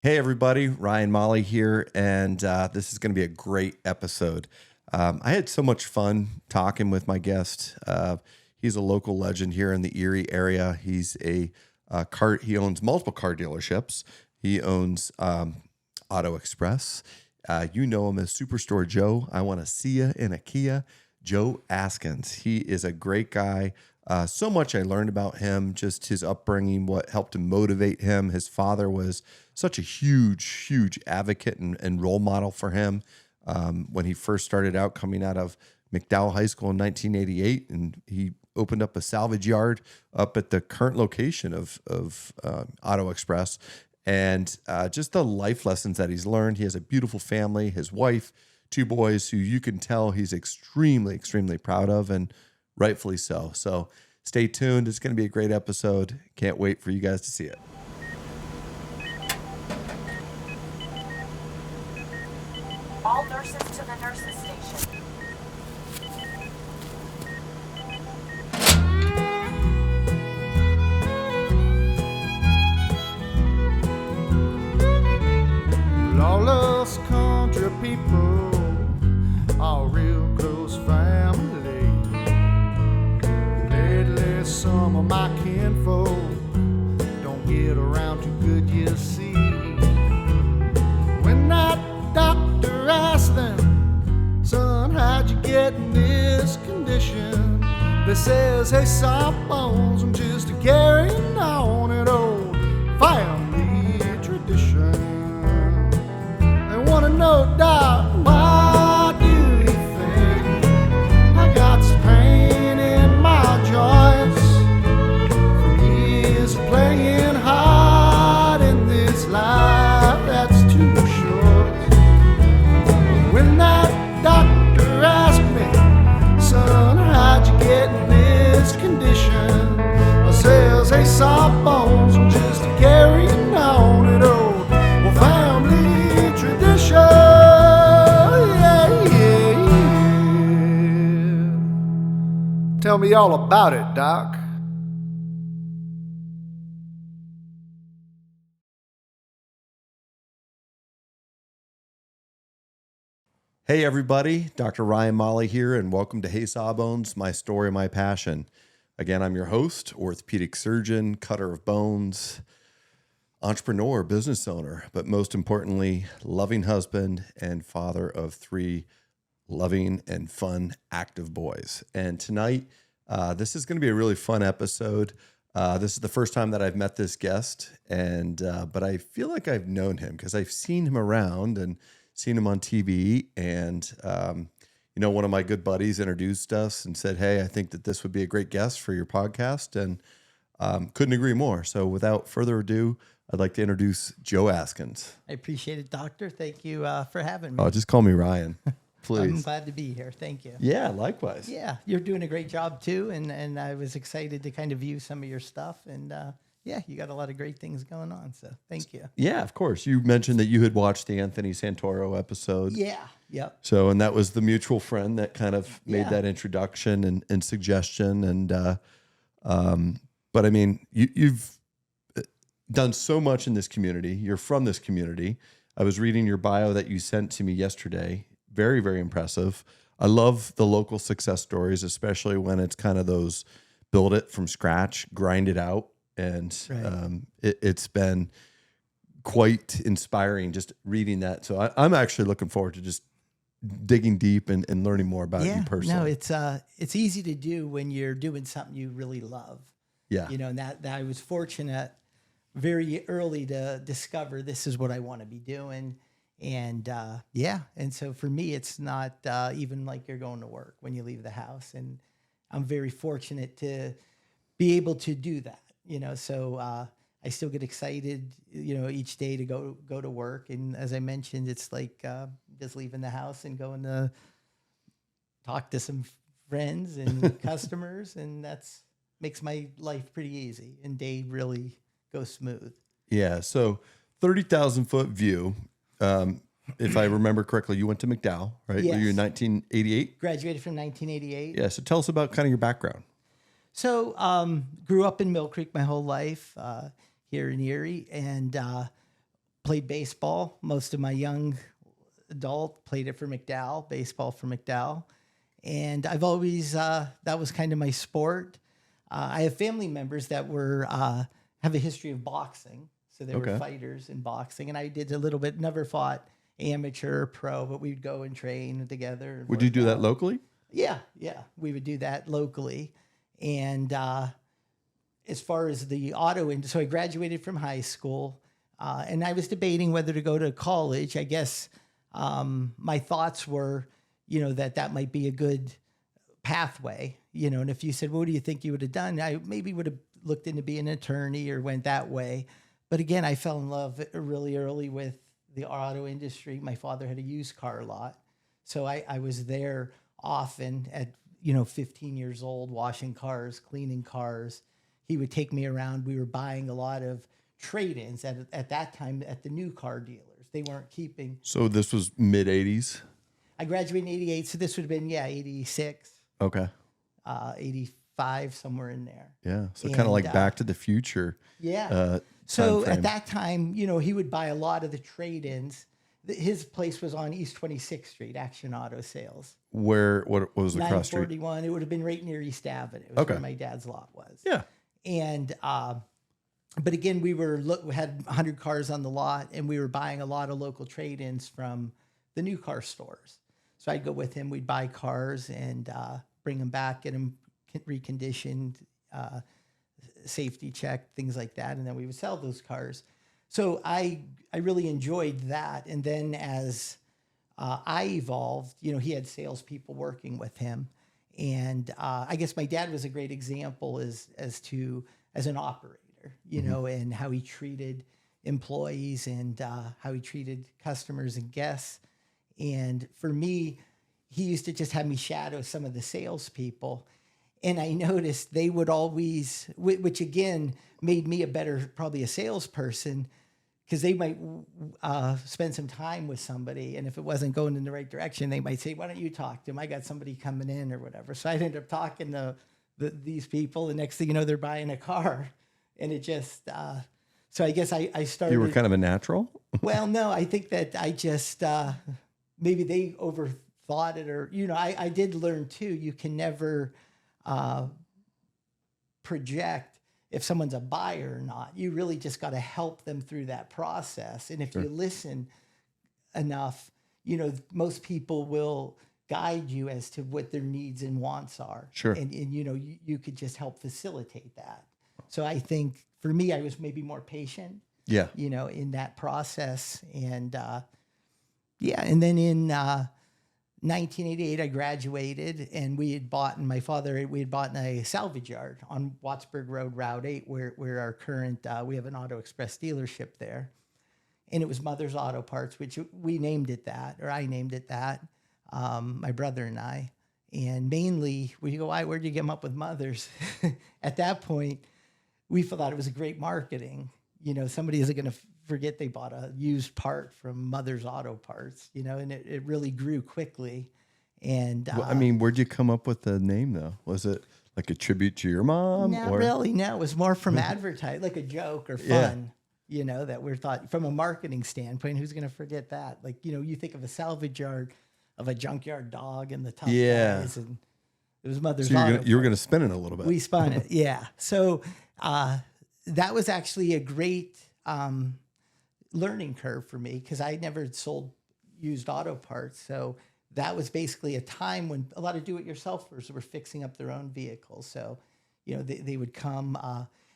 Hey everybody, Ryan Molly here, and this is going to be a great episode. I had so much fun talking with my guest. He's a local legend here in the Erie area. He's he owns multiple car dealerships. He owns Auto Express. You know him as Superstore Joe. I want to see ya in a Kia. Joe Askins. He is a great guy. So much I learned about him, just his upbringing, what helped to motivate him. His father was such a huge advocate and role model for him when he first started out coming out of McDowell High School in 1988. And he opened up a salvage yard up at the current location of Auto Express. And just the life lessons that he's learned. He has a beautiful family, his wife, 2 boys who you can tell he's extremely proud of, and rightfully so. So stay tuned. It's going to be a great episode. Can't wait for you guys to see it. All nurses to the nurses station. Lawless country people, all real close family. Lately some of my kinfolk don't get around too good, you see. When that doctor asked them, son, how'd you get in this condition? They says, hey, Sawbones, I'm just carrying on an old family tradition. They wanna know, Doc, why do you think I got some pain in my joints from years of playing hard in this life that's too short? When that doctor asked me, son, how'd you get in this condition? I says, hey, Sawbones, I'm just carrying on an old family tradition. Yeah. Tell me all about it, Doc. Hey everybody, Dr. Ryan Molly here, and welcome to Hey Sawbones, My Story, My Passion. Again, I'm your host, orthopedic surgeon, cutter of bones, entrepreneur, business owner, but most importantly, loving husband and father of 3 loving and fun, active boys. And tonight, this is going to be a really fun episode. This is the first time that I've met this guest, but I feel like I've known him because I've seen him around and seen him on TV. And, one of my good buddies introduced us and said, hey, I think that this would be a great guest for your podcast. And couldn't agree more. So without further ado, I'd like to introduce Joe Askins. I appreciate it, Doctor. Thank you for having me. Oh, just call me Ryan, please. I'm glad to be here. Thank you. Yeah, likewise. Yeah, you're doing a great job too, and I was excited to kind of view some of your stuff, and you got a lot of great things going on. So thank you. Yeah, of course. You mentioned that you had watched the Anthony Santoro episode. Yeah. Yep. So, and that was the mutual friend that kind of made that introduction and suggestion, and but I mean, you've done so much in this community. You're from this community. I was reading your bio that you sent to me yesterday. Very impressive. I love the local success stories, especially when it's kind of those build it from scratch, grind it out. And Right. It's been quite inspiring just reading that. So I'm actually looking forward to just digging deep and learning more about you personally. No, it's easy to do when you're doing something you really love. Yeah. And that I was fortunate very early to discover this is what I want to be doing. And and so for me, it's not even like you're going to work when you leave the house. And I'm very fortunate to be able to do that, so I still get excited, each day to go to work. And as I mentioned, it's like just leaving the house and going to talk to some friends and customers. And that's makes my life pretty easy and day really goes smooth. Yeah. So 30,000 foot view. If I remember correctly, you went to McDowell, right? Yes. You're in 1988. Graduated from 1988. Yeah. So tell us about kind of your background. So grew up in Mill Creek my whole life here in Erie, and played baseball. Most of my young adult played it for McDowell, baseball for McDowell. And I've always, that was kind of my sport. I have family members that were, have a history of boxing. So they were fighters in boxing. And I did a little bit, never fought amateur or pro, but we'd go and train together. And would you do that out. locally? Yeah. We would do that locally. And as far as the auto industry, so I graduated from high school and I was debating whether to go to college. I guess my thoughts were, that might be a good pathway, and if you said, well, what do you think you would have done? I maybe would have looked into being an attorney or went that way. But again, I fell in love really early with the auto industry. My father had a used car lot. So I was there often at, 15 years old, washing cars, cleaning cars. He would take me around. We were buying a lot of trade-ins at that time at the new car dealers. They weren't keeping. So this was mid 80s? I graduated in 88. So this would have been, 86. Okay. 85, somewhere in there. Yeah. So kind of like Back to the Future. Yeah. So at that time, he would buy a lot of the trade-ins. His place was on East 26th Street, Action Auto Sales. What was the cross street? 941. It would have been right near East Avenue. It was where my dad's lot was. Yeah. And, but again, we had 100 cars on the lot, and we were buying a lot of local trade-ins from the new car stores. So I'd go with him. We'd buy cars and bring them back, get them reconditioned, safety checked, things like that, and then we would sell those cars. So I really enjoyed that. And then as I evolved, he had salespeople working with him. And I guess my dad was a great example as an operator, and how he treated employees and how he treated customers and guests. And for me, he used to just have me shadow some of the salespeople. And I noticed they would always, which again made me probably a salesperson, because they might spend some time with somebody. And if it wasn't going in the right direction, they might say, why don't you talk to him? I got somebody coming in or whatever. So I'd end up talking to these people. The next thing you know, they're buying a car. And it just, so I guess I started. You were kind of a natural? Well, no, I think that I just, maybe they overthought it, or, I did learn too, you can never project if someone's a buyer or not. You really just got to help them through that process. And if you listen enough, most people will guide you as to what their needs and wants are. Sure. And you could just help facilitate that. So I think for me, I was maybe more patient. Yeah. In that process. And and then in 1988, I graduated, and we had bought a salvage yard on Wattsburg Road, Route 8, where our current, we have an Auto Express dealership there. And it was Mother's Auto Parts, which we named it that, or I named it that, my brother and I. And mainly, we go, where'd you get them up with Mother's? At that point, we thought it was a great marketing. Somebody isn't going to forget they bought a used part from Mother's Auto Parts, and it really grew quickly. And where'd you come up with the name though? Was it like a tribute to your mom? Not really. No, it was more from advertising, like a joke or fun, that we thought from a marketing standpoint, who's going to forget that? Like, you think of a salvage yard of a junkyard dog and the tough guys, and it was Mother's Auto Parts. You were going to spin it a little bit. We spun it. Yeah. So, that was actually a great, learning curve for me, because I never sold used auto parts. So that was basically a time when a lot of do-it-yourselfers were fixing up their own vehicles. So, they would come,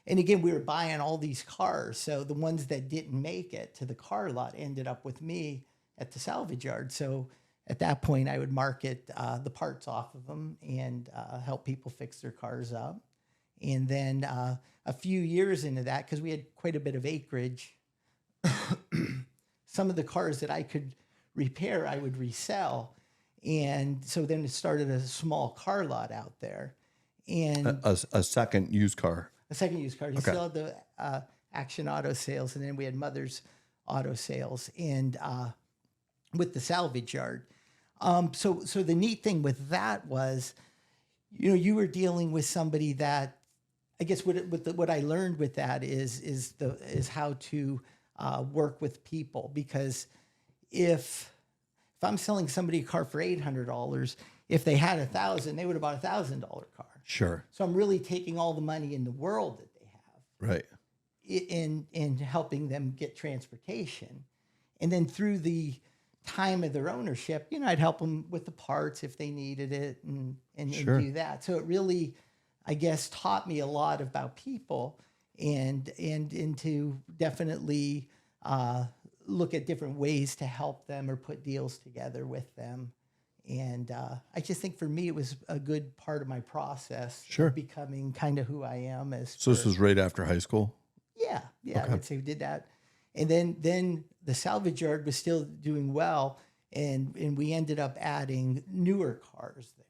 and again, we were buying all these cars. So the ones that didn't make it to the car lot ended up with me at the salvage yard. So at that point, I would market the parts off of them and help people fix their cars up. And then a few years into that, because we had quite a bit of acreage, some of the cars that I could repair, I would resell. And so then it started a small car lot out there. And a second used car. A second used car. You still had the Action Auto Sales, and then we had Mother's Auto Sales, and with the salvage yard. So the neat thing with that was, you were dealing with somebody that, I guess what I learned with that is how to work with people, because if I'm selling somebody a car for $800, if they had 1,000, they would have bought $1,000 car. Sure. So I'm really taking all the money in the world that they have Right. in helping them get transportation. And then through the time of their ownership, I'd help them with the parts if they needed it and Sure. do that. So it really, I guess, taught me a lot about people and to definitely look at different ways to help them or put deals together with them. And I just think for me, it was a good part of my process Sure. of becoming kind of who I am. So this was right after high school? Yeah, I would say we did that. And then the salvage yard was still doing well, and we ended up adding newer cars there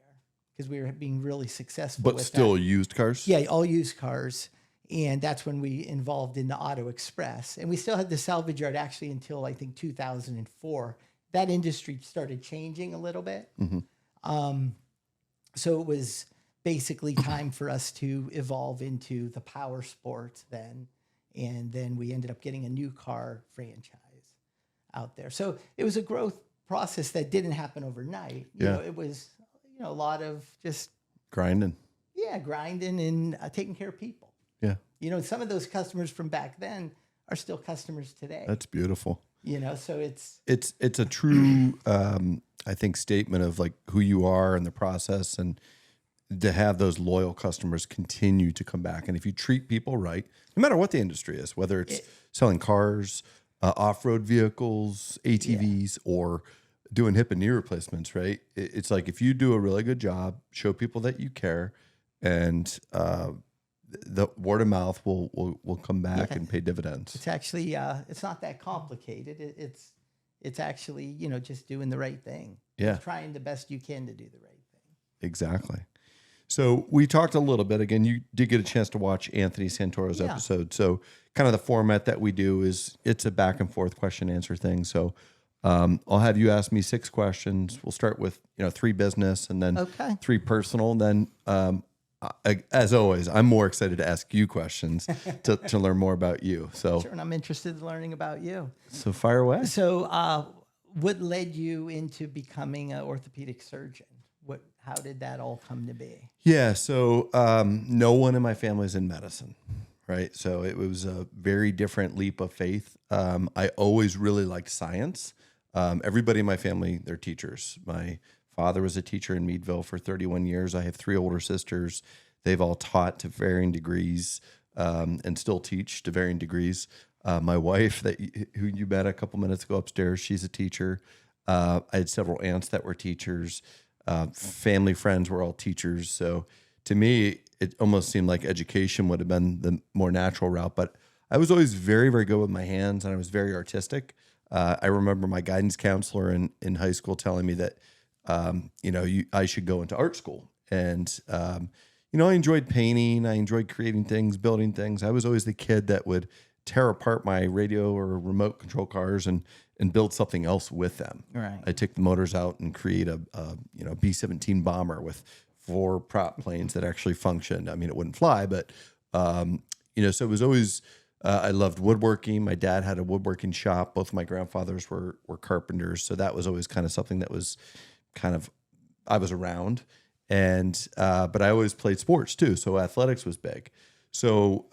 because we were being really successful. But with still that. used cars? Yeah, all used cars. And that's when we involved in the Auto Express. And we still had the salvage yard actually until I think 2004. That industry started changing a little bit. So it was basically time for us to evolve into the power sports then. And then we ended up getting a new car franchise out there. So it was a growth process that didn't happen overnight. It was, a lot of just Grinding. grinding and taking care of people. Yeah. Some of those customers from back then are still customers today. That's beautiful. So it's It's a true, I think, statement of like who you are and the process, and to have those loyal customers continue to come back. And if you treat people right, no matter what the industry is, whether it's selling cars, off-road vehicles, ATVs, or doing hip and knee replacements, right? It's like if you do a really good job, show people that you care, and the word of mouth will come back and pay dividends. it's actually it's not that complicated. It's actually just doing the right thing. Yeah. Trying the best you can to do the right thing. Exactly. So we talked a little bit. Again, you did get a chance to watch Anthony Santoro's episode. So kind of the format that we do is it's a back and forth question answer thing. So I'll have you ask me 6 questions. We'll start with 3 business and then 3 personal. And then as always, I'm more excited to ask you questions to learn more about you. So Sure, and I'm interested in learning about you. So fire away. So what led you into becoming an orthopedic surgeon? How did that all come to be? Yeah. So no one in my family is in medicine, right? So it was a very different leap of faith. I always really liked science. Everybody in my family, they're teachers. My father was a teacher in Meadville for 31 years. I have 3 older sisters. They've all taught to varying degrees and still teach to varying degrees. My wife, who you met a couple minutes ago upstairs, she's a teacher. I had several aunts that were teachers. Family friends were all teachers. So to me, it almost seemed like education would have been the more natural route. But I was always very, very good with my hands, and I was very artistic. I remember my guidance counselor in high school telling me that, I should go into art school. And, I enjoyed painting. I enjoyed creating things, building things. I was always the kid that would tear apart my radio or remote control cars and build something else with them. Right. I take the motors out and create a B-17 bomber with 4 prop planes that actually functioned. I mean, it wouldn't fly, but so it was always. I loved woodworking. My dad had a woodworking shop. Both of my grandfathers were carpenters, so that was always kind of something that was kind of I was around. And but I always played sports too, so athletics was big. So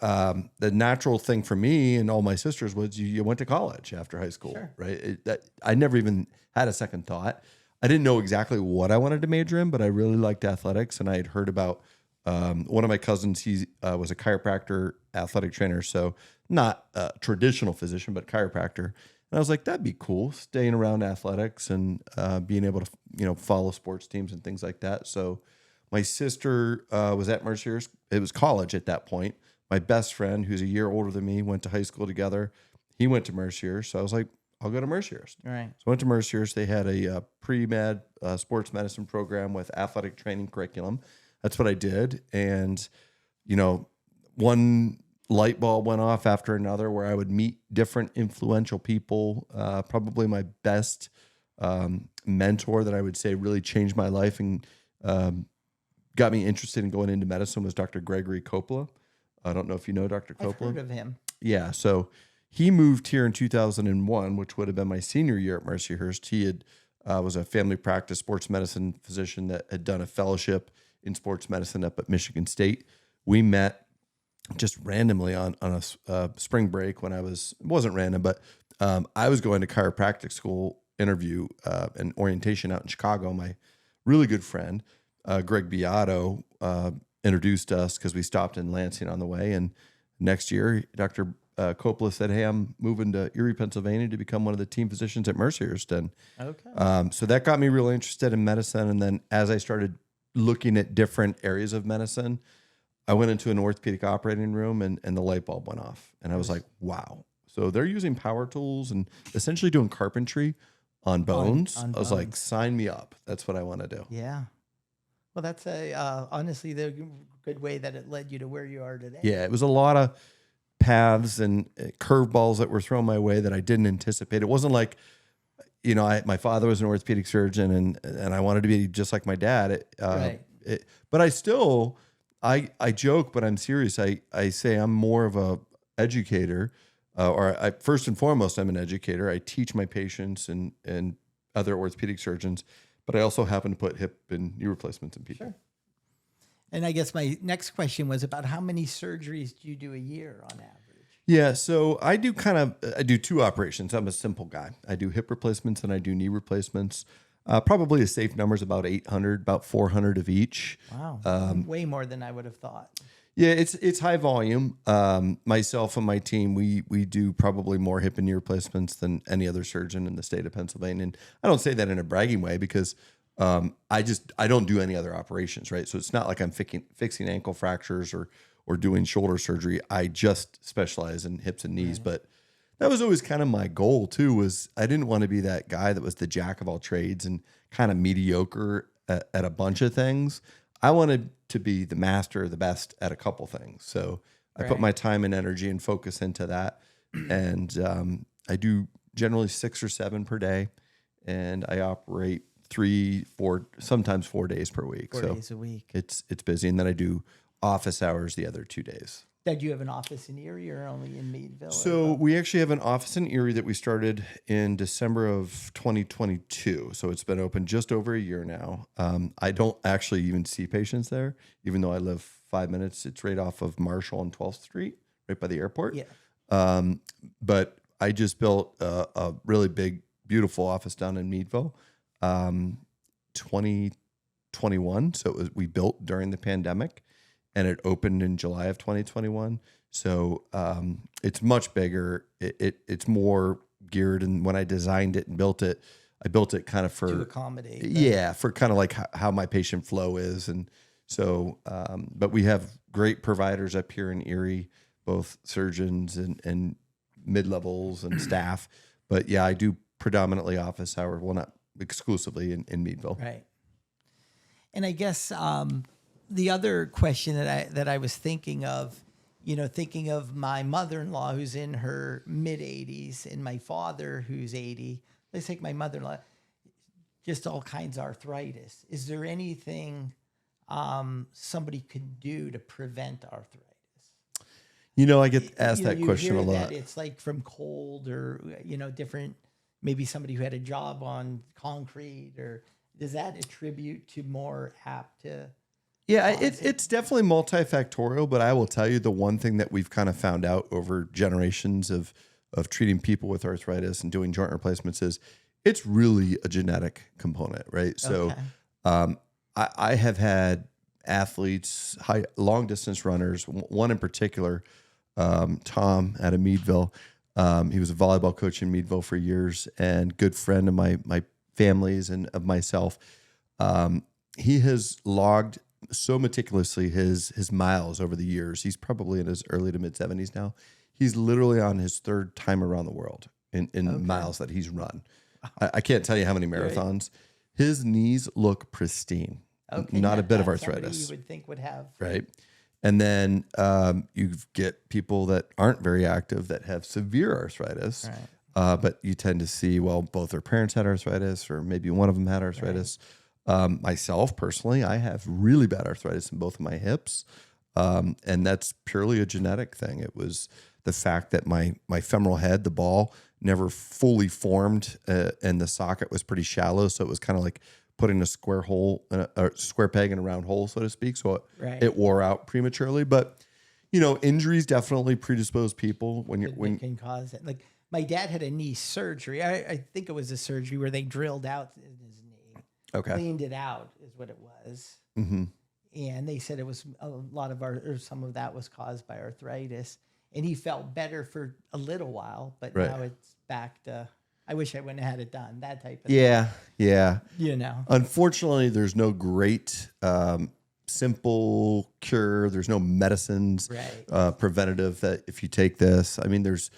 the natural thing for me and all my sisters was you went to college after high school, right? I never even had a second thought. I didn't know exactly what I wanted to major in, but I really liked athletics, and I had heard about one of my cousins. He was a chiropractor, athletic trainer, so not a traditional physician, but chiropractor. And I was like, that'd be cool, staying around athletics and being able to follow sports teams and things like that. So my sister was at Mercier's. It was college at that point. My best friend, who's a year older than me, went to high school together. He went to Mercier's. So I was like, I'll go to Mercier's. Right. So I went to Mercier's. They had a pre-med sports medicine program with athletic training curriculum. That's what I did. And, one light bulb went off after another where I would meet different influential people. Probably my best mentor that I would say really changed my life and got me interested in going into medicine was Dr. Gregory Coppola. I don't know if you know Dr. Coppola. I've heard of him. Yeah. So he moved here in 2001, which would have been my senior year at Mercyhurst. He had was a family practice sports medicine physician that had done a fellowship in sports medicine up at Michigan State. We met just randomly on a spring break when it wasn't random, but I was going to chiropractic school interview and orientation out in Chicago. My really good friend, Greg Beato, introduced us because we stopped in Lansing on the way. And next year, Dr. Coppola said, "Hey, I'm moving to Erie, Pennsylvania to become one of the team physicians at Mercyhurst." And so that got me really interested in medicine. And then as I started looking at different areas of medicine, I went into an orthopedic operating room and the light bulb went off. And I was like, wow. So they're using power tools and essentially doing carpentry on bones. On I was like, sign me up. That's what I want to do. Yeah. Well, that's honestly the good way that it led you to where you are today. Yeah, it was a lot of paths and curveballs that were thrown my way that I didn't anticipate. It wasn't like, my father was an orthopedic surgeon and I wanted to be just like my dad. Right. But I still, I joke, but I'm serious. I say I'm more of a educator, first and foremost, I'm an educator. I teach my patients and other orthopedic surgeons, but I also happen to put hip and knee replacements in people. Sure. And I guess my next question was about how many surgeries do you do a year on average? Yeah, so I do two operations. I'm a simple guy. I do hip replacements and I do knee replacements. Probably a safe number is about 800, about 400 of each. Wow, way more than I would have thought. Yeah, it's high volume. Myself and my team, we do probably more hip and knee replacements than any other surgeon in the state of Pennsylvania. And I don't say that in a bragging way because I don't do any other operations, right? So it's not like I'm fixing ankle fractures or doing shoulder surgery. I just specialize in hips and knees. Right. But that was always kind of my goal too, was I didn't want to be that guy that was the jack of all trades and kind of mediocre at a bunch of things. I wanted to be the master, the best at a couple things. So I put my time and energy and focus into that. And I do generally 6 or 7 per day. And I operate 3, 4, sometimes 4 days per week. 4 days a week. It's busy. And then I do office hours the other 2 days. Did you have an office in Erie or only in Meadville? So we actually have an office in Erie that we started in December of 2022. So it's been open just over a year now. I don't actually even see patients there, even though I live 5 minutes. It's right off of Marshall and 12th Street, right by the airport. Yeah. But I just built a really big, beautiful office down in Meadville, 2021. So we built during the pandemic. And it opened in July of 2021. So it's much bigger. It's more geared. And when I designed it and built it, I built it kind of to accommodate. Yeah, for kind of like how my patient flow is. And so, but we have great providers up here in Erie, both surgeons and mid-levels and staff. But yeah, I do predominantly office hours. Well, not exclusively in Meadville. Right. And I guess the other question that I was thinking of, thinking of my mother-in-law who's in her mid-80s and my father who's 80. Let's take my mother-in-law, just all kinds of arthritis. Is there anything somebody could do to prevent arthritis? I get asked that question a lot. That it's like from cold or, different, maybe somebody who had a job on concrete, or does that attribute to more apt to... Yeah, it's definitely multifactorial, but I will tell you the one thing that we've kind of found out over generations of treating people with arthritis and doing joint replacements is it's really a genetic component, right? So I have had athletes, long distance runners, one in particular, Tom out of Meadville. He was a volleyball coach in Meadville for years and good friend of my family's and of myself. He has logged so meticulously his miles over the years. He's probably in his early to mid 70s now. He's literally on his 3rd time around the world in miles that he's run. I can't tell you how many marathons. Right. His knees look pristine. Okay, not a bit of arthritis. You would think would have. Right. And then you get people that aren't very active that have severe arthritis. Right. But you tend to see, both their parents had arthritis or maybe one of them had arthritis. Right. Myself personally, I have really bad arthritis in both of my hips. And that's purely a genetic thing. It was the fact that my femoral head, the ball, never fully formed, and the socket was pretty shallow, so it was kind of like putting a square hole, a square peg in a round hole, so to speak. So it wore out prematurely. But injuries definitely predispose people when can cause it. Like my dad had a knee surgery. I think it was a surgery where they drilled out his knee. Okay. Cleaned it out is what it was. Mm-hmm. And they said it was some of that was caused by arthritis. And he felt better for a little while, but now it's back to, I wish I wouldn't have had it done, that type of thing. Yeah. Unfortunately, there's no great simple cure. There's no medicines, preventative, that if you take this, I mean, there's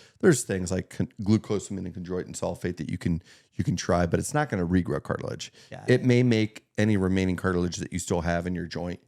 things like glucosamine and chondroitin sulfate that you can try, but it's not going to regrow cartilage. It may make any remaining cartilage that you still have in your joint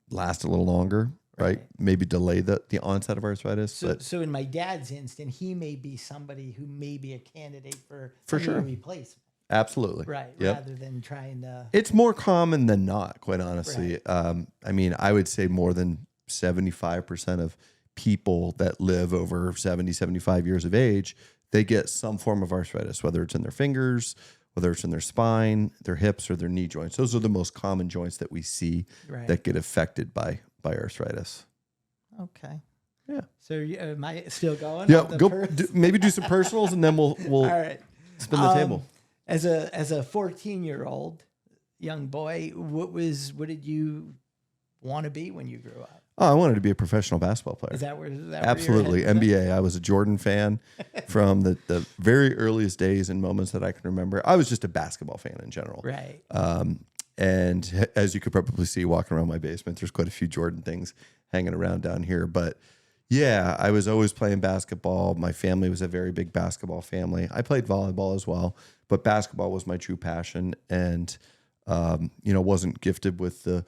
last a little longer. Right. Maybe delay the onset of arthritis. So in my dad's instant, he may be somebody who may be a candidate for sure replacement. Absolutely. Right. Yep. Rather than trying to. It's more common than not, quite honestly. Right. I mean, I would say more than 75% of people that live over 70, 75 years of age, they get some form of arthritis, whether it's in their fingers, whether it's in their spine, their hips, or their knee joints. Those are the most common joints that we see that get affected by arthritis. Okay. Yeah. So am I still going? Yeah. Maybe do some personals, and then we'll all right. Spin the table. As a 14-year-old young boy, what did you want to be when you grew up? Oh, I wanted to be a professional basketball player. Is that where absolutely NBA? I was a Jordan fan from the very earliest days and moments that I can remember. I was just a basketball fan in general. Right. And as you could probably see walking around my basement, there's quite a few Jordan things hanging around down here. But yeah, I was always playing basketball. My family was a very big basketball family. I played volleyball as well, but basketball was my true passion. And, wasn't gifted with the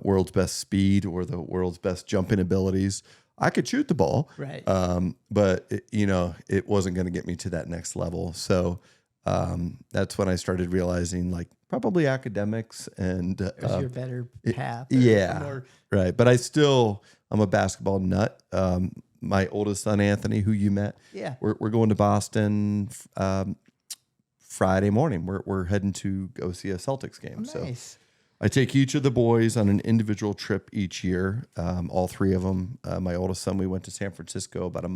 world's best speed or the world's best jumping abilities. I could shoot the ball, right? But it wasn't going to get me to that next level. So that's when I started realizing, like, probably academics and was your better path. Right. But I'm a basketball nut. My oldest son, Anthony, who you met, we're going to Boston Friday morning. We're heading to go see a Celtics game. Oh, nice. So I take each of the boys on an individual trip each year. All three of them. My oldest son, we went to San Francisco about it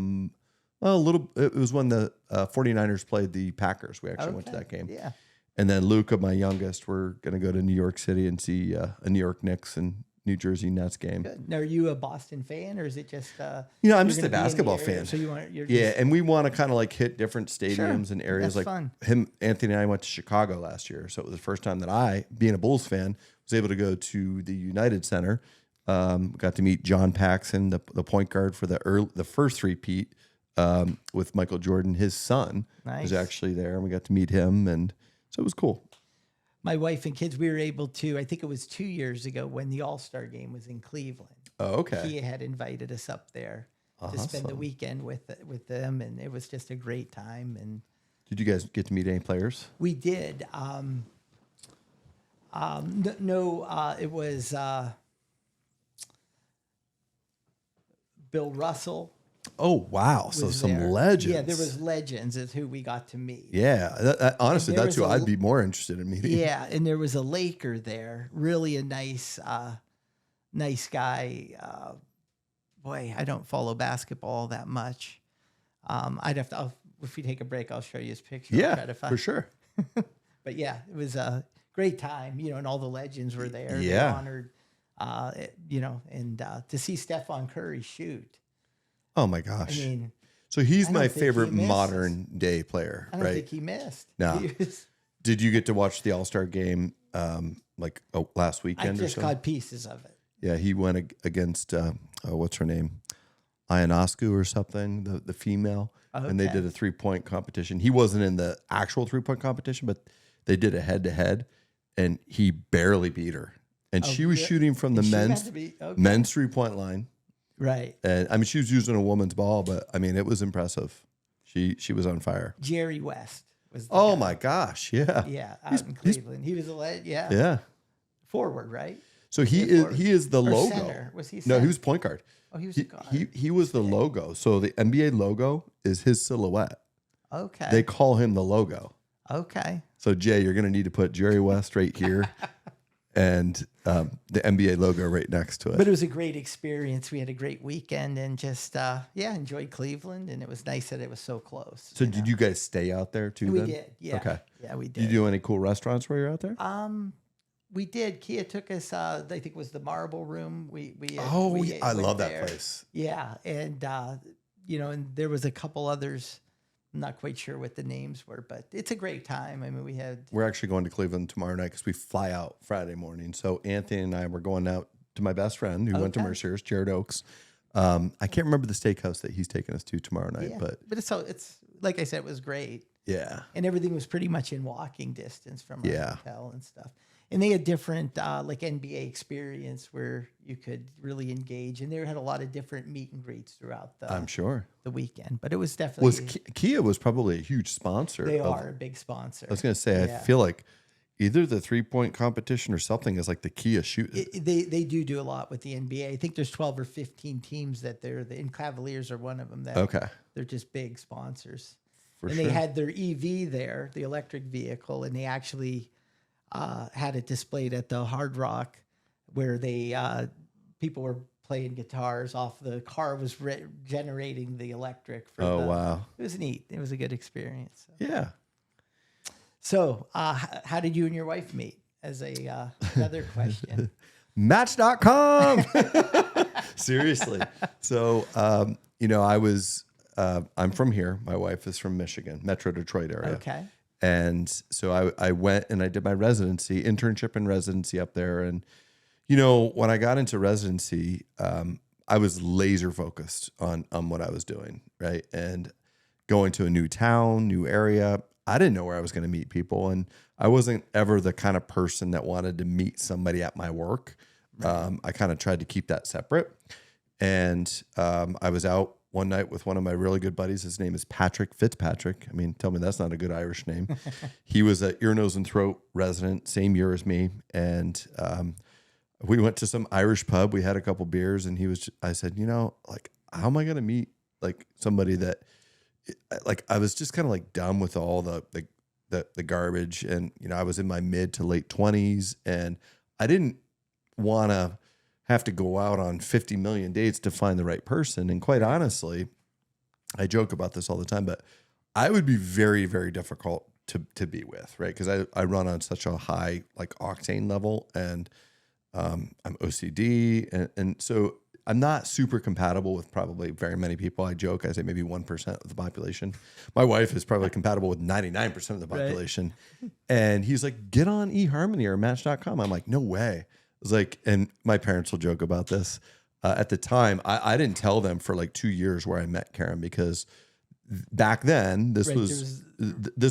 was when the 49ers played the Packers. We actually went to that game. Yeah. And then Luca, my youngest, we're going to go to New York City and see a New York Knicks and New Jersey Nets game. Good. Now, are you a Boston fan, or is it just? I'm just a basketball fan. So and we want to kind of like hit different stadiums and areas. That's like fun. Anthony and I went to Chicago last year, so it was the first time that I, being a Bulls fan, was able to go to the United Center. Got to meet John Paxson, the point guard for the first three-peat with Michael Jordan. His son was actually there, and we got to meet him, and so it was cool. My wife and kids, we were able to, I think it was 2 years ago when the All-Star game was in Cleveland. Oh, okay. He had invited us up there to spend the weekend with them, and it was just a great time. And did you guys get to meet any players? We did. It was Bill Russell. Oh, wow. So some legends. Yeah, there was legends is who we got to meet. Yeah. Honestly, that's who I'd be more interested in meeting. Yeah, and there was a Laker there. Really a nice guy. Boy, I don't follow basketball that much. I'd have to, if we take a break, I'll show you his picture. Yeah, for sure. But yeah, it was a great time, and all the legends were there. Yeah. They honored, and to see Stephon Curry shoot. Oh my gosh. I mean, so he's my favorite modern day player, I don't think he missed. No. Did you get to watch the All-Star game last weekend or so? I just caught pieces of it. Yeah, he went against, what's her name? Ionescu or something, the female. Okay. And they did a 3-point competition. He wasn't in the actual 3-point competition, but they did a head-to-head, and he barely beat her. And she was shooting from the men's 3-point line. Right. And I mean, she was using a woman's ball, but I mean, it was impressive. She was on fire. Jerry West was the guy. guy. My gosh. Yeah. Yeah. Out in Cleveland. He was a legend. Yeah. Yeah. Forward, right? So he is the Or logo. center. Was he No, center? he was point guard. Oh, he was a guard. He was the logo. So the NBA logo is his silhouette. Okay. They call him the logo. Okay. So Jay, you're going to need to put Jerry West right here and the NBA logo right next to it. But it was a great experience. We had a great weekend and just, enjoyed Cleveland. And it was nice that it was so close. So did you guys stay out there too? We then? did. Yeah. Okay. Yeah, we Did did. you do any cool restaurants while you're out there? We did. Kia took us, I think it was the Marble Room. I love that place. Yeah. And, and there was a couple others. I'm not quite sure what the names were, but it's a great time. I mean, We're actually going to Cleveland tomorrow night because we fly out Friday morning. So Anthony and I were going out to my best friend who went to Mercer's, Jared Oaks. I can't remember the steakhouse that he's taking us to tomorrow night, but it's like I said, it was great. yeah. And everything was pretty much in walking distance from our Yeah. hotel and stuff. And they had different like NBA experience where you could really engage. And they had a lot of different meet and greets throughout I'm sure. the weekend. But it was definitely Kia was probably a huge sponsor. they are a big sponsor. I was going to say, I feel like either the 3-point competition or something is like the Kia shoot. They do a lot with the NBA. I think there's 12 or 15 teams that and Cavaliers are one of them that they're just big sponsors. For and sure. they had their EV there, the electric vehicle, and they actually had it displayed at the Hard Rock where they people were playing guitars off the car was generating the electric. Wow. It was neat. It was a good experience. Yeah. So how did you and your wife meet? As another question. Match.com. Seriously. So, I'm from here. My wife is from Michigan, Metro Detroit area. Okay. And so I went and I did my internship and residency up there. And, when I got into residency, I was laser focused on what I was doing. Right. And going to a new town, new area, I didn't know where I was going to meet people. And I wasn't ever the kind of person that wanted to meet somebody at my work. I kind of tried to keep that separate. And I was out one night with one of my really good buddies. His name is Patrick Fitzpatrick. I mean, tell me that's not a good Irish name. He was an ear, nose, and throat resident, same year as me. And we went to some Irish pub. We had a couple beers, and I said, how am I going to meet like somebody that, like, I was just kind of like done with all the garbage. And, I was in my mid to late 20s, and I didn't want to have to go out on 50 million dates to find the right person. And quite honestly, I joke about this all the time, but I would be very, very difficult to be with, right? Because I run on such a high like octane level, and I'm OCD, and so I'm not super compatible with probably very many people. I joke, I say maybe 1% of the population. My wife is probably compatible with 99% of the population. Right. And he's like, get on eHarmony or Match.com. I'm like, no way. I was like, and my parents will joke about this. At the time, I didn't tell them for like 2 years where I met Karen, because back then this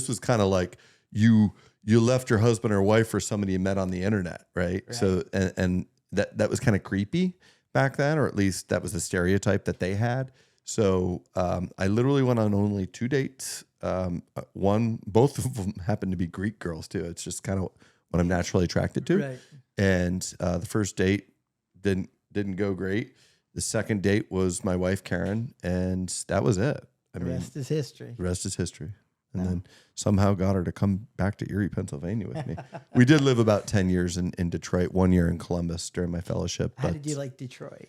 was kind of like you left your husband or wife for somebody you met on the internet, right? So and that was kind of creepy back then, or at least that was the stereotype that they had. So I literally went on only 2 dates. Both of them happened to be Greek girls too. It's just kind of what I'm naturally attracted to. Right. And the first date didn't go great. The second date was my wife Karen, and that was it. The rest is history. The rest is history. And then somehow got her to come back to Erie, Pennsylvania with me. We did live about 10 years in Detroit, 1 year in Columbus during my fellowship. How did you like Detroit?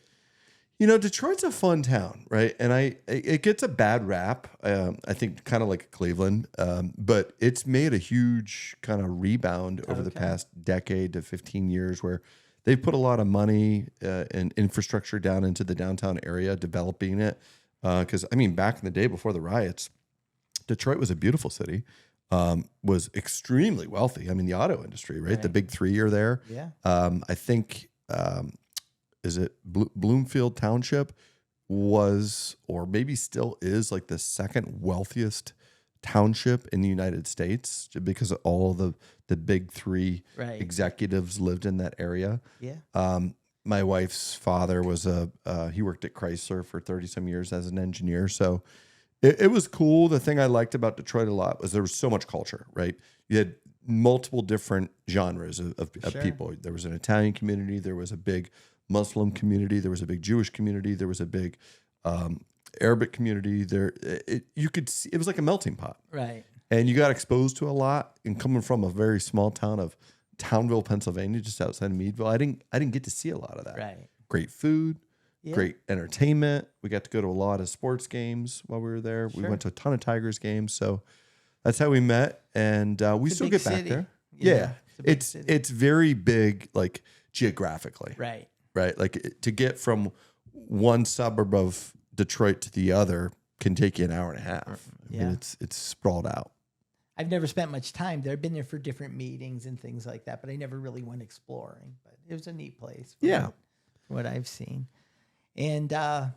Detroit's a fun town, right? And it gets a bad rap, I think, kind of like Cleveland, but it's made a huge kind of rebound over the past decade to 15 years, where they've put a lot of money and infrastructure down into the downtown area, developing it. Because, back in the day before the riots, Detroit was a beautiful city, was extremely wealthy. The auto industry, right? The big three are there. Yeah. I think... is it Bloomfield Township was, or maybe still is, like the second wealthiest township in the United States, because of all the big three executives lived in that area. Yeah. My wife's father was he worked at Chrysler for 30 some years as an engineer. So it was cool. The thing I liked about Detroit a lot was there was so much culture, right? You had multiple different genres of Sure. people. There was an Italian community. There was a big Muslim community. There was a big Jewish community. There was a big Arabic community. You could see it was like a melting pot, Right. and you got exposed to a lot. And coming from a very small town of Townville, Pennsylvania, just outside of Meadville, I didn't get to see a lot of that. Right. Great food, Yeah. great entertainment. We got to go to a lot of sports games while we were there. We Sure. went to a ton of Tigers games, so that's how we met, and we It's a still big get back city. there. Yeah, Yeah, it's a big it's city. it's very big, like geographically, Right. right? Like to get from one suburb of Detroit to the other can take you an hour and a half. I mean, Yeah. it's sprawled out. I've never spent much time there. I've been there for different meetings and things like that, but I never really went exploring. But it was a neat place. Yeah. What I've seen. And I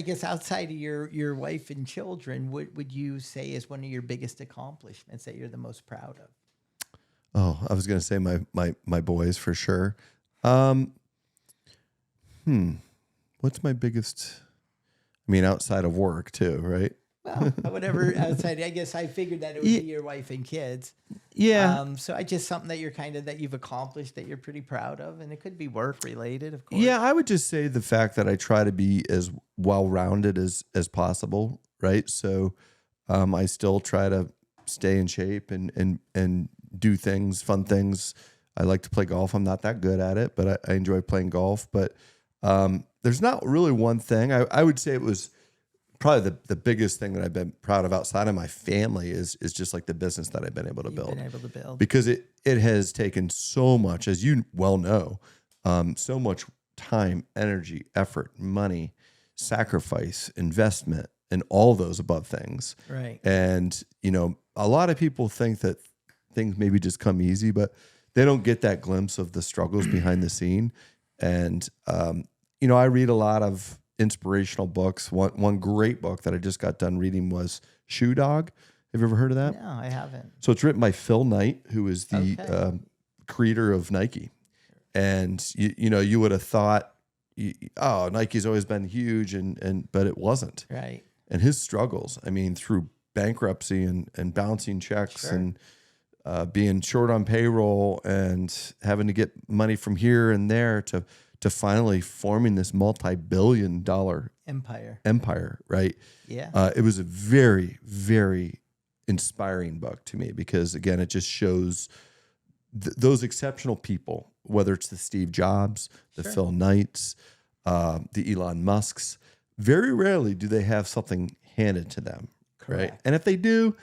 guess outside of your wife and children, what would you say is one of your biggest accomplishments that you're the most proud of? Oh, I was gonna say my boys for sure. What's my biggest? I mean, outside of work too, right? Well, whatever outside. I guess I figured that it would be your wife and kids. Yeah. So I just something that you've accomplished that you're pretty proud of, and it could be work related, of course. Yeah, I would just say the fact that I try to be as well-rounded as possible, right? So I still try to stay in shape and do things, fun things. I like to play golf. I'm not that good at it, but I enjoy playing golf. But there's not really one thing. I would say it was probably the biggest thing that I've been proud of outside of my family is just like the business that I've been able to You've build. been able to build. Because it has taken so much, as you well know, so much time, energy, effort, money, sacrifice, investment, and all those above things. Right. And, a lot of people think that things maybe just come easy, but they don't get that glimpse of the struggles behind the scene. And, I read a lot of inspirational books. One great book that I just got done reading was Shoe Dog. Have you ever heard of that? No, I haven't. So it's written by Phil Knight, who is the Okay. creator of Nike. And you would have thought, Nike's always been huge, but it wasn't. Right. And his struggles, I mean, through bankruptcy and bouncing checks Sure. and being short on payroll and having to get money from here and there to finally forming this multi-billion-dollar empire, right? Yeah. It was a very, very inspiring book to me because, again, it just shows those exceptional people, whether it's the Steve Jobs, the Sure. Phil Knights, the Elon Musks. Very rarely do they have something handed to them, right? Correct. And if they do,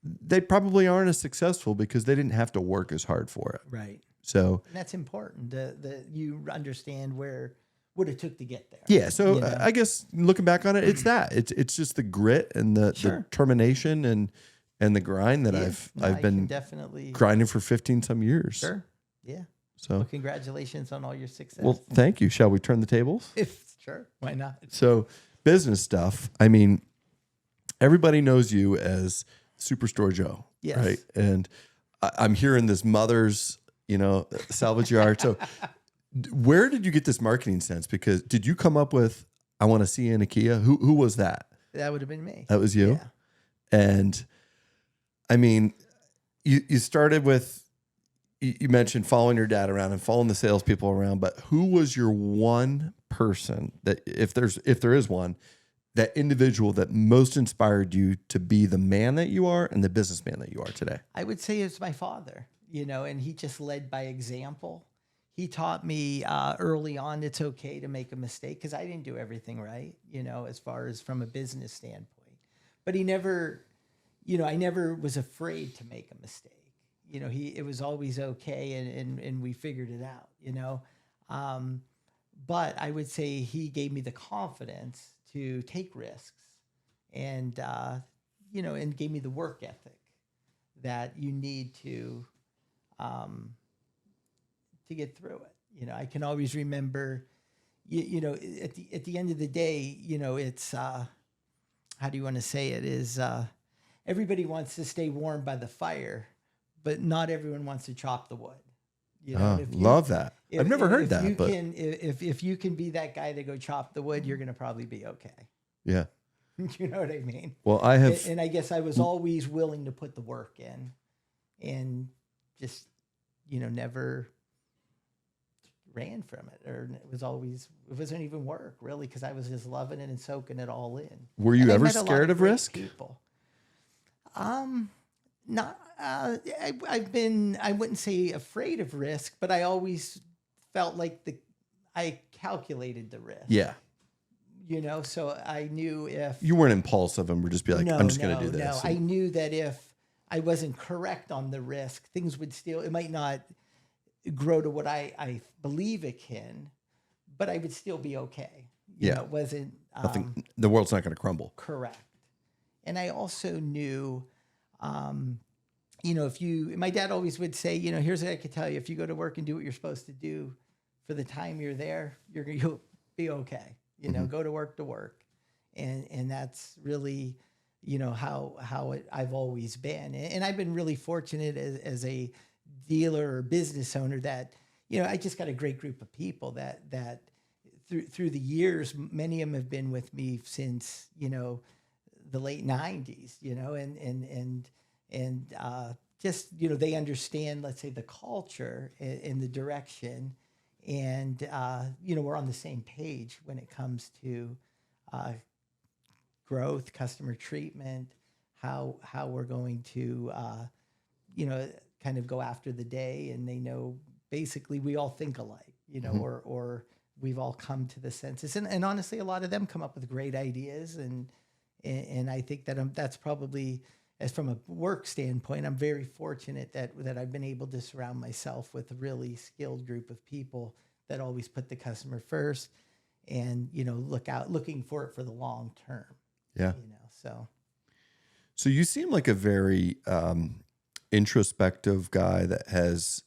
they probably aren't as successful because they didn't have to work as hard for it. Right. So, And that's important that you understand what it took to get there. yeah. So You know? I guess looking back on it, it's that. It's just the grit and the Sure. determination and the grind that Yeah. I've No, I can been definitely. grinding for 15 some years. Sure. Yeah. So, Well, congratulations on all your success. well, thank you. Shall we turn the tables? Sure. Why not? So, business stuff. I mean, everybody knows you as Superstore Joe, Yes. right? And I'm hearing this mother's, salvage yard. So, where did you get this marketing sense? Because did you come up with "I want to see you in a Kia"? Who was that? That would have been me. That was you. Yeah. And I mean, you started with you mentioned following your dad around and following the salespeople around, but who was your one person that, if there is one, that individual that most inspired you to be the man that you are and the businessman that you are today? I would say it's my father, and he just led by example. He taught me early on it's okay to make a mistake because I didn't do everything right, as far as from a business standpoint. But he never, I never was afraid to make a mistake. It was always okay, and we figured it out, But I would say he gave me the confidence to take risks and gave me the work ethic that you need to get through it. I can always remember, at the end of the day, it's, how do you want to say it is, everybody wants to stay warm by the fire, but not everyone wants to chop the wood. And if you- Love that. I've never heard if that, you but if you can be that guy to go chop the wood, you're going to probably be okay. yeah. You know what I mean? Well, I have. And I guess I was always willing to put the work in, and just, never ran from it, or it wasn't even work really, because I was just loving it and soaking it all in. Were you And I ever met a lot scared of great risk? people. Not, I wouldn't say afraid of risk, but I always felt like I calculated the risk. Yeah. So I knew if You weren't impulsive and were just be like, I'm just going to do this. No, I knew that if I wasn't correct on the risk, things would it might not grow to what I believe it can, but I would still be okay. It wasn't Nothing. The world's not going to crumble. correct. And I also knew, my dad always would say, here's what I could tell you: if you go to work and do what you're supposed to do for the time you're there, you'll be okay. Go to work, and that's really, how I've always been. And I've been really fortunate as a dealer or business owner that, I just got a great group of people that through the years, many of them have been with me since, the late 90s, and just, they understand, let's say, the culture and the direction. And, we're on the same page when it comes to growth, customer treatment, how we're going to, kind of go after the day. And they know basically we all think alike, or we've all come to the senses. And honestly, a lot of them come up with great ideas. And I think that that's probably, as from a work standpoint, I'm very fortunate that I've been able to surround myself with a really skilled group of people that always put the customer first and, looking for it for the long term. Yeah. So you seem like a very introspective guy that has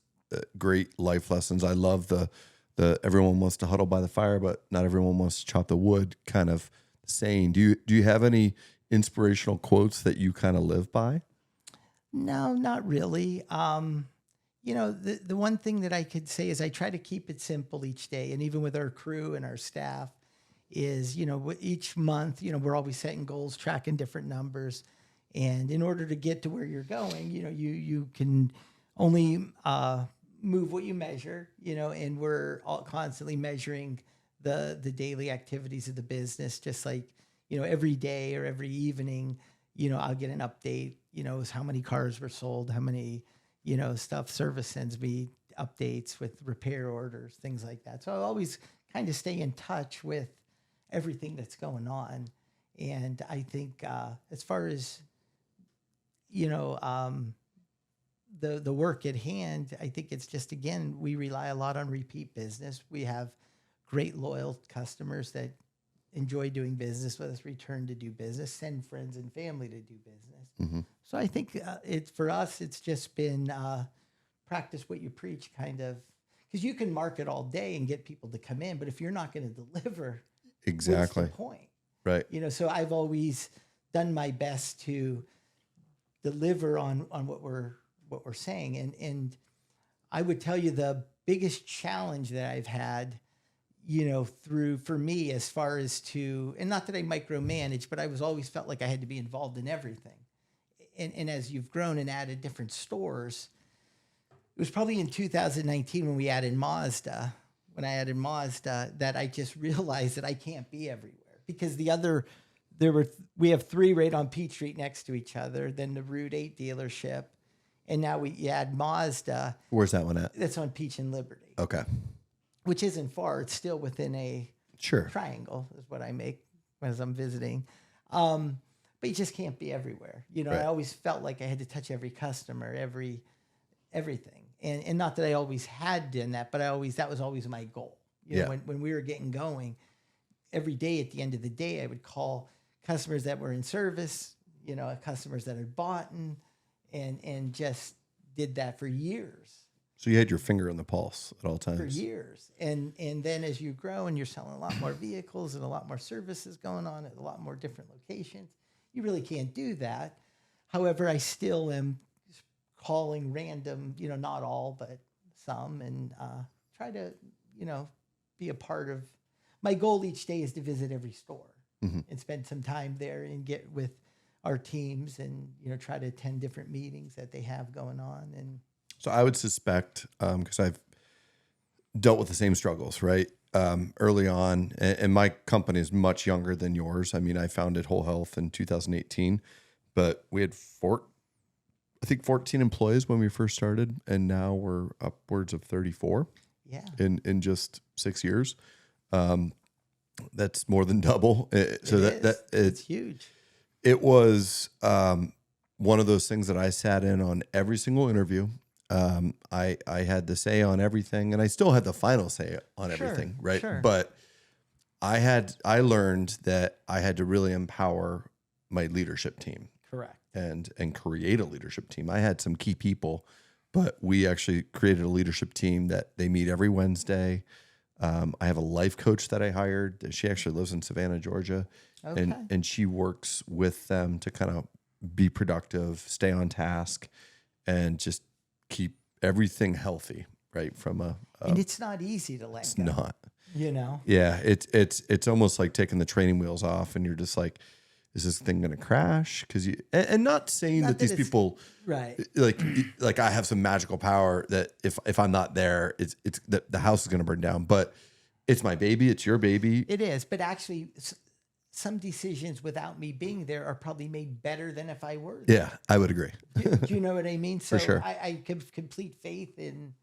great life lessons. I love the everyone wants to huddle by the fire, but not everyone wants to chop the wood kind of saying. Do you have any inspirational quotes that you kind of live by? No, not really. The one thing that I could say is I try to keep it simple each day. And even with our crew and our staff is, each month, we're always setting goals, tracking different numbers. And in order to get to where you're going, you can only move what you measure, and we're all constantly measuring the daily activities of the business, just like, every day or every evening, I'll get an update, is how many cars were sold, how many, stuff service sends me updates with repair orders, things like that. So I always kind of stay in touch with everything that's going on. And I think as far as, the work at hand, I think it's just, again, we rely a lot on repeat business. We have great loyal customers that enjoy doing business with us, return to do business, send friends and family to do business. Mm-hmm. So I think for us, it's just been practice what you preach, kind of, because you can market all day and get people to come in, but if you're not going to deliver, Exactly. what's the point? Right. So I've always done my best to deliver on what we're saying. And I would tell you the biggest challenge that I've had, for me, as far as and not that I micromanage, but I always felt like I had to be involved in everything. And as you've grown and added different stores, it was probably in 2019 when we added Mazda, that I just realized that I can't be everywhere, because we have 3 right on Peach Street next to each other, then the Route 8 dealership, and now we add Mazda. Where's that one at? That's on Peach and Liberty. Okay. Which isn't far. It's still within a triangle, is what I make as I'm visiting. But you just can't be everywhere. Right. I always felt like I had to touch every customer, everything. And not that I always had done that, but that was always my goal. When we were getting going, every day at the end of the day, I would call customers that were in service, customers that had bought and just did that for years. So you had your finger on the pulse at all times. For years. And then as you grow and you're selling a lot more vehicles and a lot more services going on at a lot more different locations, you really can't do that. However, I still am calling random, not all, but some, and try to, be a part of. My goal each day is to visit every store and spend some time there and get with our teams and, try to attend different meetings that they have going on. And So I would suspect, because I've dealt with the same struggles, right? Early on, and my company is much younger than yours. I mean, I founded Whole Health in 2018, but we had 14 employees when we first started, and now we're upwards of 34 yeah, in just 6 years. That's more than double. it's huge. It was one of those things that I sat in on every single interview. I had the say on everything, and I still had the final say on everything, right? Sure. But I learned that I had to really empower my leadership team Correct. and create a leadership team. I had some key people, but we actually created a leadership team that they meet every Wednesday. I have a life coach that I hired. She actually lives in Savannah, Georgia, Okay. and she works with them to kind of be productive, stay on task, and just keep everything healthy, right? From And it's not easy to let it's go. not. Yeah, it's almost like taking the training wheels off, and you're just like, is this thing going to crash? Because and not saying Not that these that it's- people Right. like I have some magical power that if I'm not there, it's the house is going to burn down. But it's my baby, it's your baby. It is, but actually, some decisions without me being there are probably made better than if I were there. Yeah, I would agree. Do you know what I mean? So sure. I have complete faith in.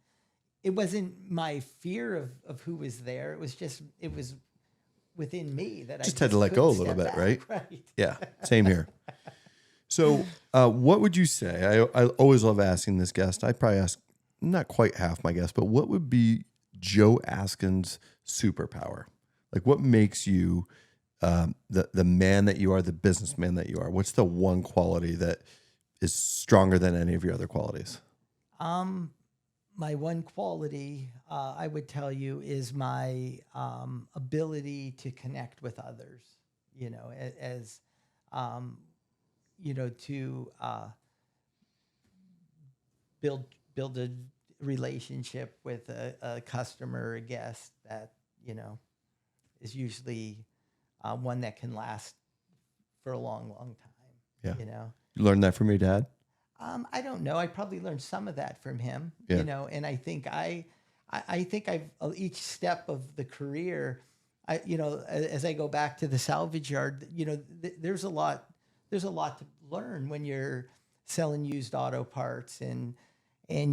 It wasn't my fear of who was there. It was within me that Just I had to let go a couldn't little step bit, back. right? Right. Yeah, same here. So, what would you say? I always love asking this guest. I probably ask not quite half my guests, but what would be Joe Askins' superpower? Like, what makes you the man that you are, the businessman that you are? What's the one quality that is stronger than any of your other qualities? My one quality, I would tell you, is my ability to connect with others. As to build a relationship with a customer or a guest that is usually one that can last for a long time. Yeah. You learned that from your dad? I don't know. I probably learned some of that from him, Yeah. and I think I think I've each step of the career, as I go back to the salvage yard, there's a lot to learn when you're selling used auto parts and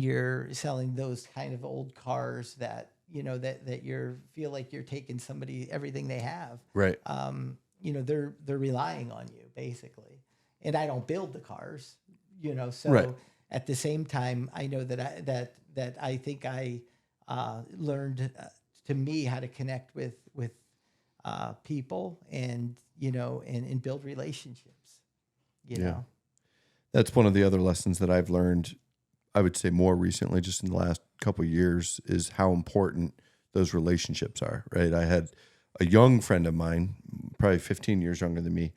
you're selling those kind of old cars that, that you feel like you're taking somebody, everything they have. Right. They're relying on you basically. And I don't build the cars, so Right. at the same time, I know that I think I learned to me how to connect with people and, and build relationships, you know? That's one of the other lessons that I've learned, I would say more recently, just in the last couple of years, is how important those relationships are, right? I had a young friend of mine, probably 15 years younger than me,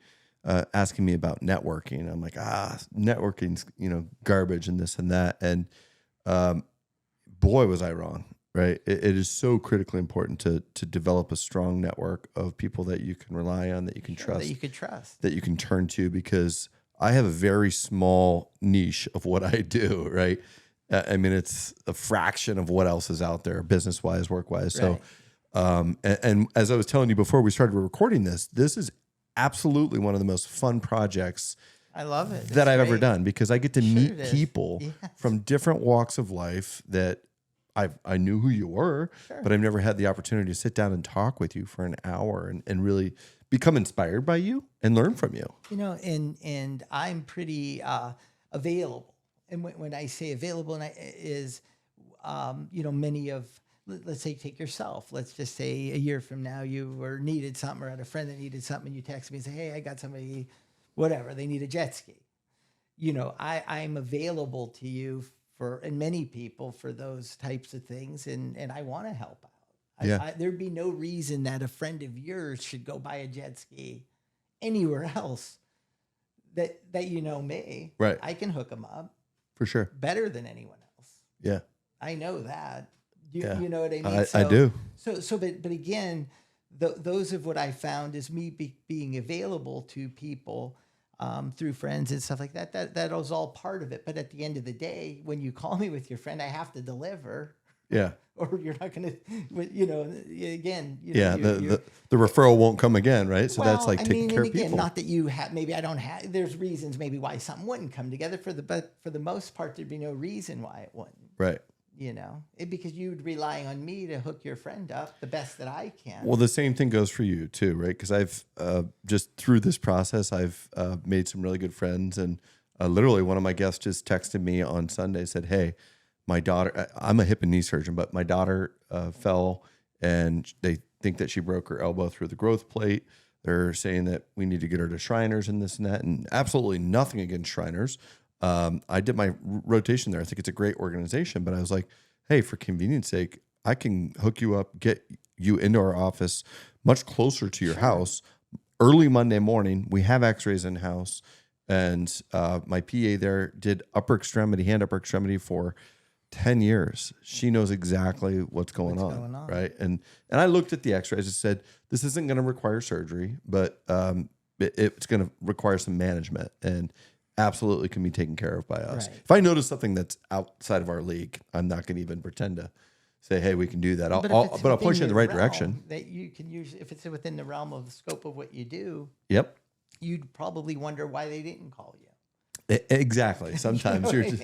asking me about networking. I'm like, networking's, garbage and this and that. And boy, was I wrong, right? It is so critically important to develop a strong network of people that you can rely on, that you can trust, That you could trust. that you can turn to, because I have a very small niche of what I do, right? I mean, it's a fraction of what else is out there, business-wise, work-wise. Right. So, and as I was telling you before we started recording this is absolutely one of the most fun projects I love it. that It's I've ever great. done, because I get to Sure meet it is. people Yes. from different walks of life that I knew who you were, Sure. but I've never had the opportunity to sit down and talk with you for an hour and really become inspired by you and learn from you. And I'm pretty available. And when I say available, many of, let's say, take yourself. Let's just say a year from now you were needed something, or had a friend that needed something, and you text me and say, hey, I got somebody, whatever, they need a jet ski. I'm available to you and many people for those types of things, and I want to help out. Yeah. There'd be no reason that a friend of yours should go buy a jet ski anywhere else that me. Right. I can hook them up For sure. better than anyone else. Yeah. I know that. Yeah. You know what I mean? I do. But again, those of what I found is me being available to people through friends and stuff like that. That was all part of it. But at the end of the day, when you call me with your friend, I have to deliver. Yeah. Or you're not going to, again. Yeah. The referral won't come again, right? So that's like taking care of again, people. not that you have. Maybe I don't have. There's reasons maybe why something wouldn't come together. But for the most part, there'd be no reason why it wouldn't. Right. Because you'd rely on me to hook your friend up the best that I can. Well, the same thing goes for you too, right? Because I've just through this process, I've made some really good friends, and literally one of my guests just texted me on Sunday, said, "Hey, my daughter, I'm a hip and knee surgeon, but my daughter fell, and they think that she broke her elbow through the growth plate. They're saying that we need to get her to Shriners and this and that, and absolutely nothing against Shriners." I did my rotation there. I think it's a great organization, but I was like, hey, for convenience sake, I can hook you up, get you into our office much closer to your house early Monday morning. We have x-rays in house. And my PA there did hand upper extremity for 10 years. She knows exactly what's going on. Right. And I looked at the x-rays and said, this isn't going to require surgery, but it's going to require some management, and absolutely can be taken care of by us. Right. If I notice something that's outside of our league, I'm not going to even pretend to say, hey, we can do that. But I'll point you in the right direction. That you can use, if it's within the realm of the scope of what you do. Yep. You'd probably wonder why they didn't call you. Exactly. Sometimes you're just,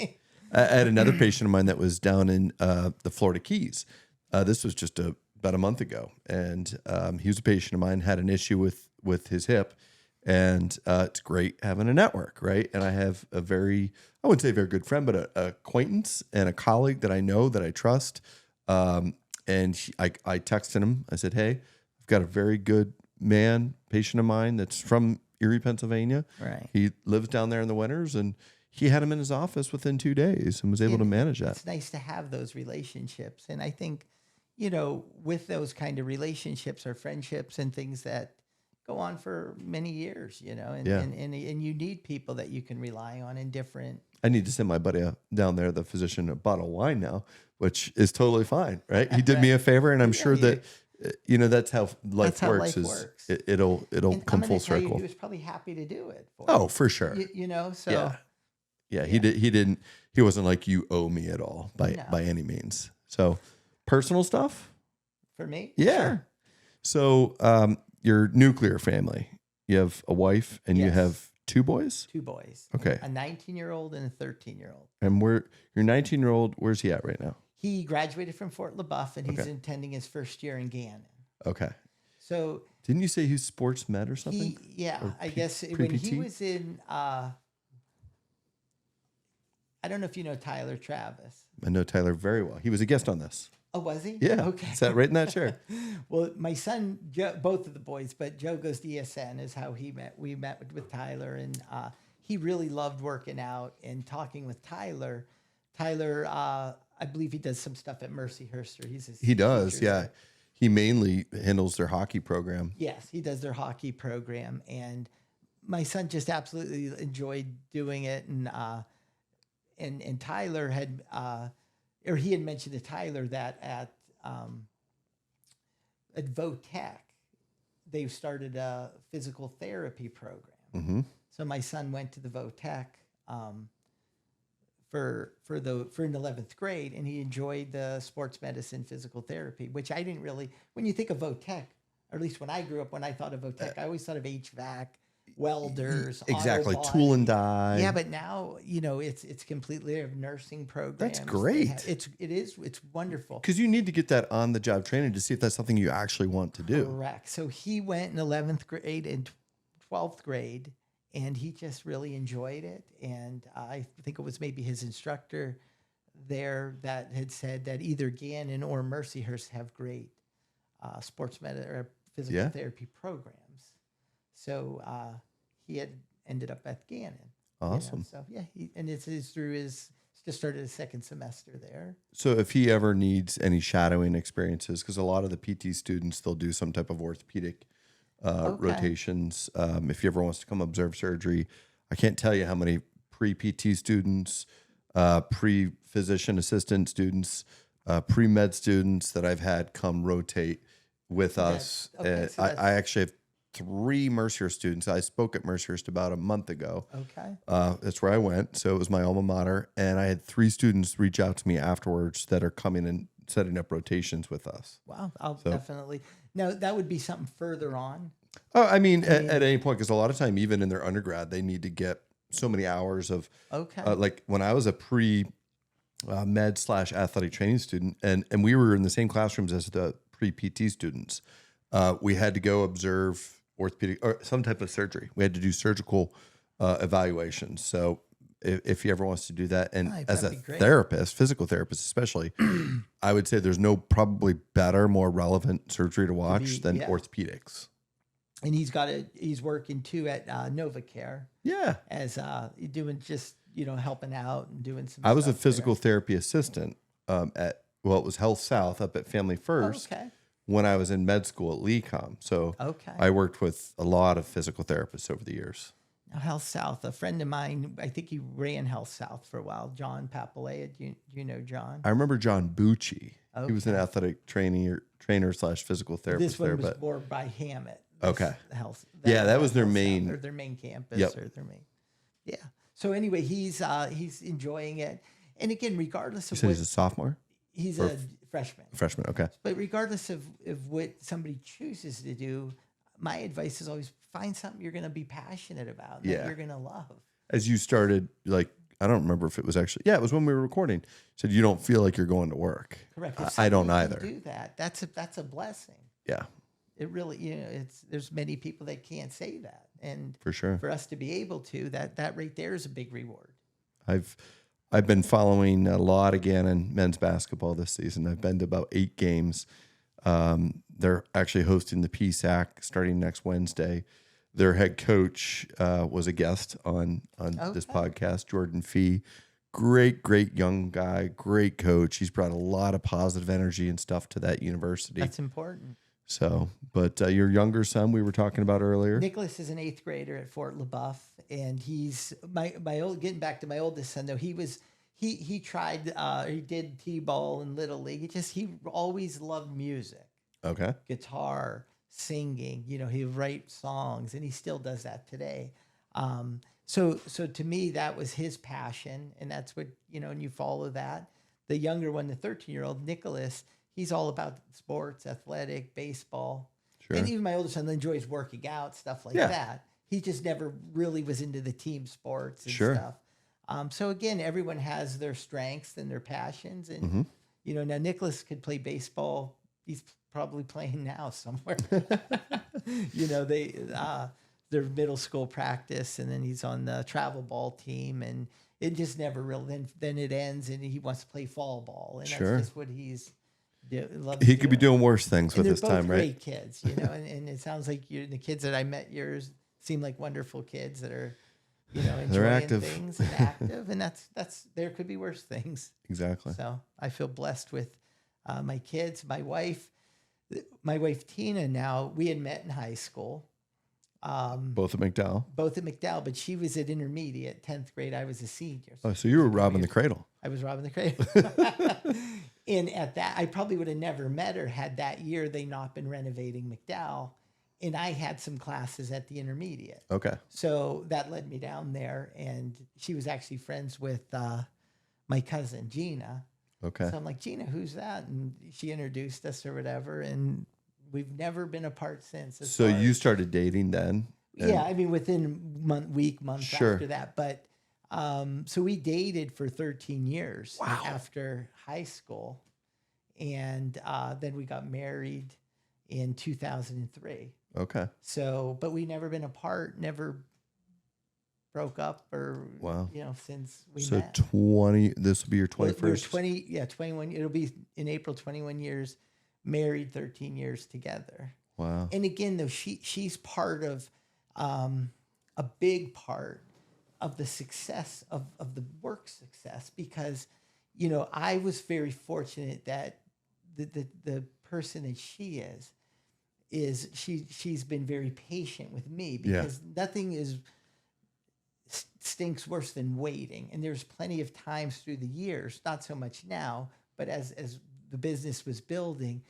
I had another patient of mine that was down in the Florida Keys. This was just about a month ago. And he was a patient of mine, had an issue with his hip. And it's great having a network, right? And I have I wouldn't say a very good friend, but an acquaintance and a colleague that I know, that I trust. And I texted him. I said, hey, I've got a very good patient of mine that's from Erie, Pennsylvania. Right. He lives down there in the winters, and he had him in his office within 2 days and was able to manage that. It's nice to have those relationships. And I think, with those kind of relationships or friendships and things that go on for many years, and you need people that you can rely on in different. I need to send my buddy down there, the physician, a bottle of wine now, which is totally fine, right? He did me a favor, and I'm sure that that's how life works. It'll come full circle. He was probably happy to do it. For sure. So yeah. He wasn't like, you owe me at all by any means. So personal stuff for me, yeah. Sure. So your nuclear family, you have a wife and you have 2 boys? 2 boys. Okay. A 19-year-old and a 13-year-old. And your 19-year-old, where's he at right now? He graduated from Fort LaBeouf, and he's attending his first year in Gannon. Okay. So didn't you say he's sports med or something? I guess when he was in, I don't know if you know Tyler Travis. I know Tyler very well. He was a guest on this. Oh, was he? Yeah. Okay. Sat right in that chair. Well, my son, Joe, both of the boys, but Joe goes to ESN is how he met. We met with Tyler, and he really loved working out and talking with Tyler. Tyler, I believe he does some stuff at Mercyhurst. He does, yeah. He mainly handles their hockey program. Yes, he does their hockey program, and my son just absolutely enjoyed doing it. And Tyler had. Or he had mentioned to Tyler that at Votech, they started a physical therapy program. Mm-hmm. So my son went to the Votech for in 11th grade, and he enjoyed the sports medicine physical therapy, which I didn't really. When you think of Votech, or at least when I grew up, when I thought of Votech, I always thought of HVAC. Welders, exactly, Autobody. tool and die. Yeah, but now it's completely a nursing program. That's great. It's wonderful because you need to get that on the job training to see if that's something you actually want to do. Correct. So he went in 11th grade and 12th grade, and he just really enjoyed it. And I think it was maybe his instructor there that had said that either Gannon or Mercyhurst have great sports med or physical therapy programs. So he had ended up at Gannon. Awesome. So it's just started his second semester there. So if he ever needs any shadowing experiences, because a lot of the PT students, they'll do some type of orthopedic rotations. If he ever wants to come observe surgery, I can't tell you how many pre-PT students, pre-physician assistant students, pre-med students that I've had come rotate with us. Okay, so I actually have 3 Mercyhurst students. I spoke at Mercyhurst about a month ago. Okay. That's where I went. So it was my alma mater. And I had 3 students reach out to me afterwards that are coming and setting up rotations with us. Wow. I'll definitely. Now, that would be something further on. Oh, I mean, at any point, because a lot of time, even in their undergrad, they need to get so many hours of, Okay. like when I was a pre-med/athletic training student, and we were in the same classrooms as the pre-PT students, we had to go observe orthopedic or some type of surgery. We had to do surgical evaluations. So if he ever wants to do that, and as a that'd be great. therapist, physical therapist especially, I would say there's no probably better, more relevant surgery to watch than orthopedics. And he's working too at NovaCare Yeah. as doing just, helping out and doing some I was a stuff physical therapy assistant it was Health South up at Family First there. Okay. when I was in med school at LECOM. So Okay. I worked with a lot of physical therapists over the years. Now, Health South, a friend of mine, I think he ran Health South for a while, John Papalea. Do you know John? I remember John Bucci. He was an Okay. athletic trainer/physical therapist This one there, was but more by Hammett. Okay. Health. Yeah, that was their Health South, main- or their main campus, Yep. or their main. Yeah. So anyway, he's enjoying it, and again, regardless you of said what he's a sophomore, he's or a freshman, freshman. Okay. but regardless of what somebody chooses to do, my advice is always find something you're going to be passionate about, that Yeah. you're going to love. As you started, like, I don't remember if it was actually, it was when we were recording. Said you don't feel like you're going to work. Correct. I don't If somebody either. can do that. That's a blessing. Yeah, It really, there's many people that can't say that, and for sure. for us to be able to, that right there is a big reward. I've been following a lot again in men's basketball this season. I've been to about 8 games. They're actually hosting the PSAC starting next Wednesday. Their head coach was a guest on this podcast, Jordan Fee. Great young guy, great coach. He's brought a lot of positive energy and stuff to that university. That's important. So, but your younger son, we were talking about earlier. Nicholas is an 8th grader at Fort LaBeouf, and he's my old. Getting back to my oldest son, though, he tried he did t-ball and little league. He always loved music, Okay. guitar, singing. He would write songs, and he still does that today. So to me, that was his passion, and that's what and you follow that. The younger one, the 13-year-old Nicholas, he's all about sports, athletic, baseball. Sure. And even my older son enjoys working out, stuff like that. He just never really was into the team sports and stuff. So again, everyone has their strengths and their passions. And, now Nicholas could play baseball. He's probably playing now somewhere. Their middle school practice, and then he's on the travel ball team, and it just never really, then it ends and he wants to play fall ball. And that's just what he's He could be doing worse things with and his they're both time, right? great kids, and it sounds like the kids that I met yours seem like wonderful kids that are, enjoying active. things and active, and that's there could be worse things. Exactly. So I feel blessed with my kids, my wife Tina. Now, we had met in high school, Both at McDowell. but she was at intermediate, 10th grade. I was a senior. Oh, so you were robbing the cradle. I was robbing the cradle. And at that, I probably would have never met her had that year they not been renovating McDowell. And I had some classes at the intermediate. Okay. So that led me down there. And she was actually friends with my cousin, Gina. Okay. So I'm like, Gina, who's that? And she introduced us or whatever. And we've never been apart since. So you started dating then? Yeah, I mean, within month Sure. after that. But so we dated for 13 years after high school. And then we got married in 2003. Okay. So, but we never been apart, never broke up or, since we So met. 20, this will be your 21st. We're 21. It'll be in April, 21 years, married, 13 years together. Wow. And again, though, she's part of a big part of the success of the work success, because, I was very fortunate that the person that she is she's been very patient with me, because nothing stinks worse than waiting. And there's plenty of times through the years, not so much now, but as the business was building,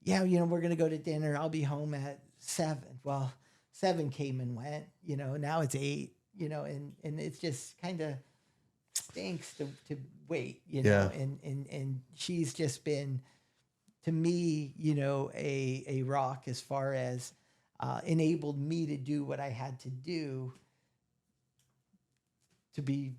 we're going to go to dinner. I'll be home at 7. Well, 7 came and went, now it's 8, and it's just kind of stinks to wait, and she's just been, to me, a rock as far as enabled me to do what I had to do to be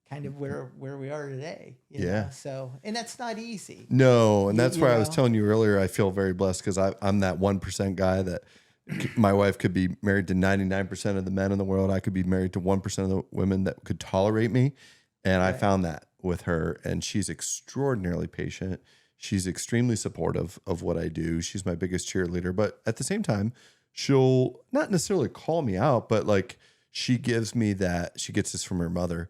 kind of where we are today. You know? So, and that's not easy. No. And that's why I was telling you earlier, I feel very blessed because I'm that 1% guy that my wife could be married to 99% of the men in the world. I could be married to 1% of the women that could tolerate me. And I found that with her, and she's extraordinarily patient. She's extremely supportive of what I do. She's my biggest cheerleader, but at the same time, she'll not necessarily call me out, but like she gives me that, she gets this from her mother.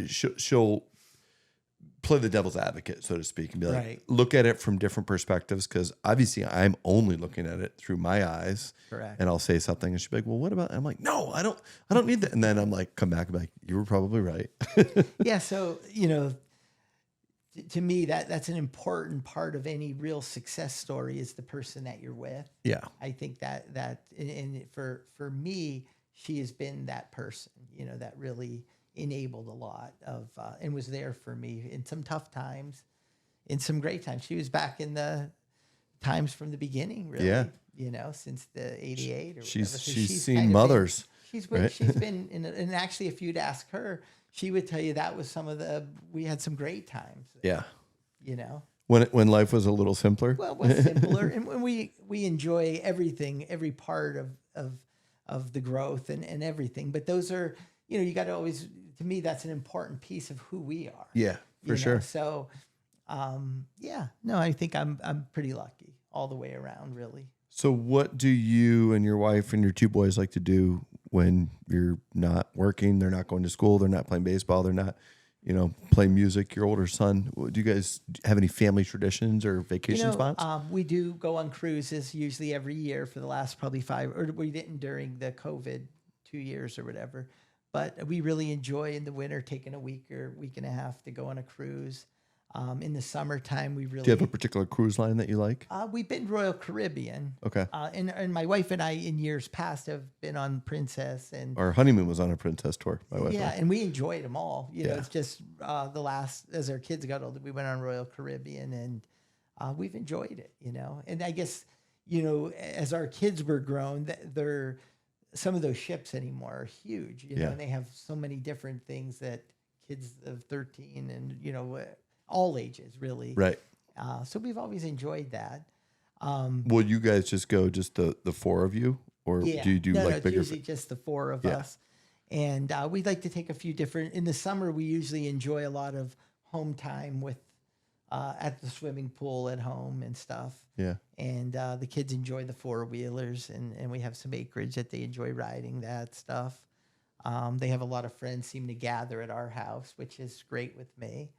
She'll play the devil's advocate, so to speak, and be like, look at it from different perspectives. Cause obviously I'm only looking at it through my eyes. Correct. And I'll say something and she'll be like, well, what about, I'm like, no, I don't need that. And then I'm like, come back and be like, you were probably right. Yeah. So, to me, that's an important part of any real success story is the person that you're with. Yeah. I think that and for me, she has been that person, that really enabled a lot of and was there for me in some tough times, in some great times. She was back in the times from the beginning, really. Yeah. Since the 88 or she's whatever. So she's seen mothers. She's been in, and actually, if you'd ask her, she would tell you that was we had some great times. Yeah. When life was a little simpler. Well, it was simpler, and when we enjoy everything, every part of the growth and everything. But those are, you got to always, to me, that's an important piece of who we are. Yeah, for sure. So, I think I'm pretty lucky all the way around, really. So what do you and your wife and your 2 boys like to do when you're not working? They're not going to school. They're not playing baseball. They're not, playing music. Your older son. Do you guys have any family traditions or vacation spots? We do go on cruises usually every year for the last probably 5, or we didn't during the COVID 2 years or whatever. But we really enjoy in the winter taking a week or week and a half to go on a cruise. In the summertime, we really... Do you have a particular cruise line that you like? We've been Royal Caribbean. Okay. And my wife and I, in years past, have been on Princess. And our honeymoon was on a Princess tour, my wife. Yeah, and we enjoyed them all. It's just as our kids got older, we went on Royal Caribbean, and we've enjoyed it, And I guess, as our kids were grown, some of those ships anymore are huge, and they have so many different things that kids of 13 and, all ages, really. Right. So we've always enjoyed that. Will you guys just go the 4 of you? Or do you do no, like it's bigger? usually just the 4 of us. And we'd like to take a few different, in the summer, we usually enjoy a lot of home time with, at the swimming pool at home and stuff. Yeah. And the kids enjoy the 4-wheelers, and we have some acreage that they enjoy riding that stuff. They have a lot of friends seem to gather at our house, which is great with me.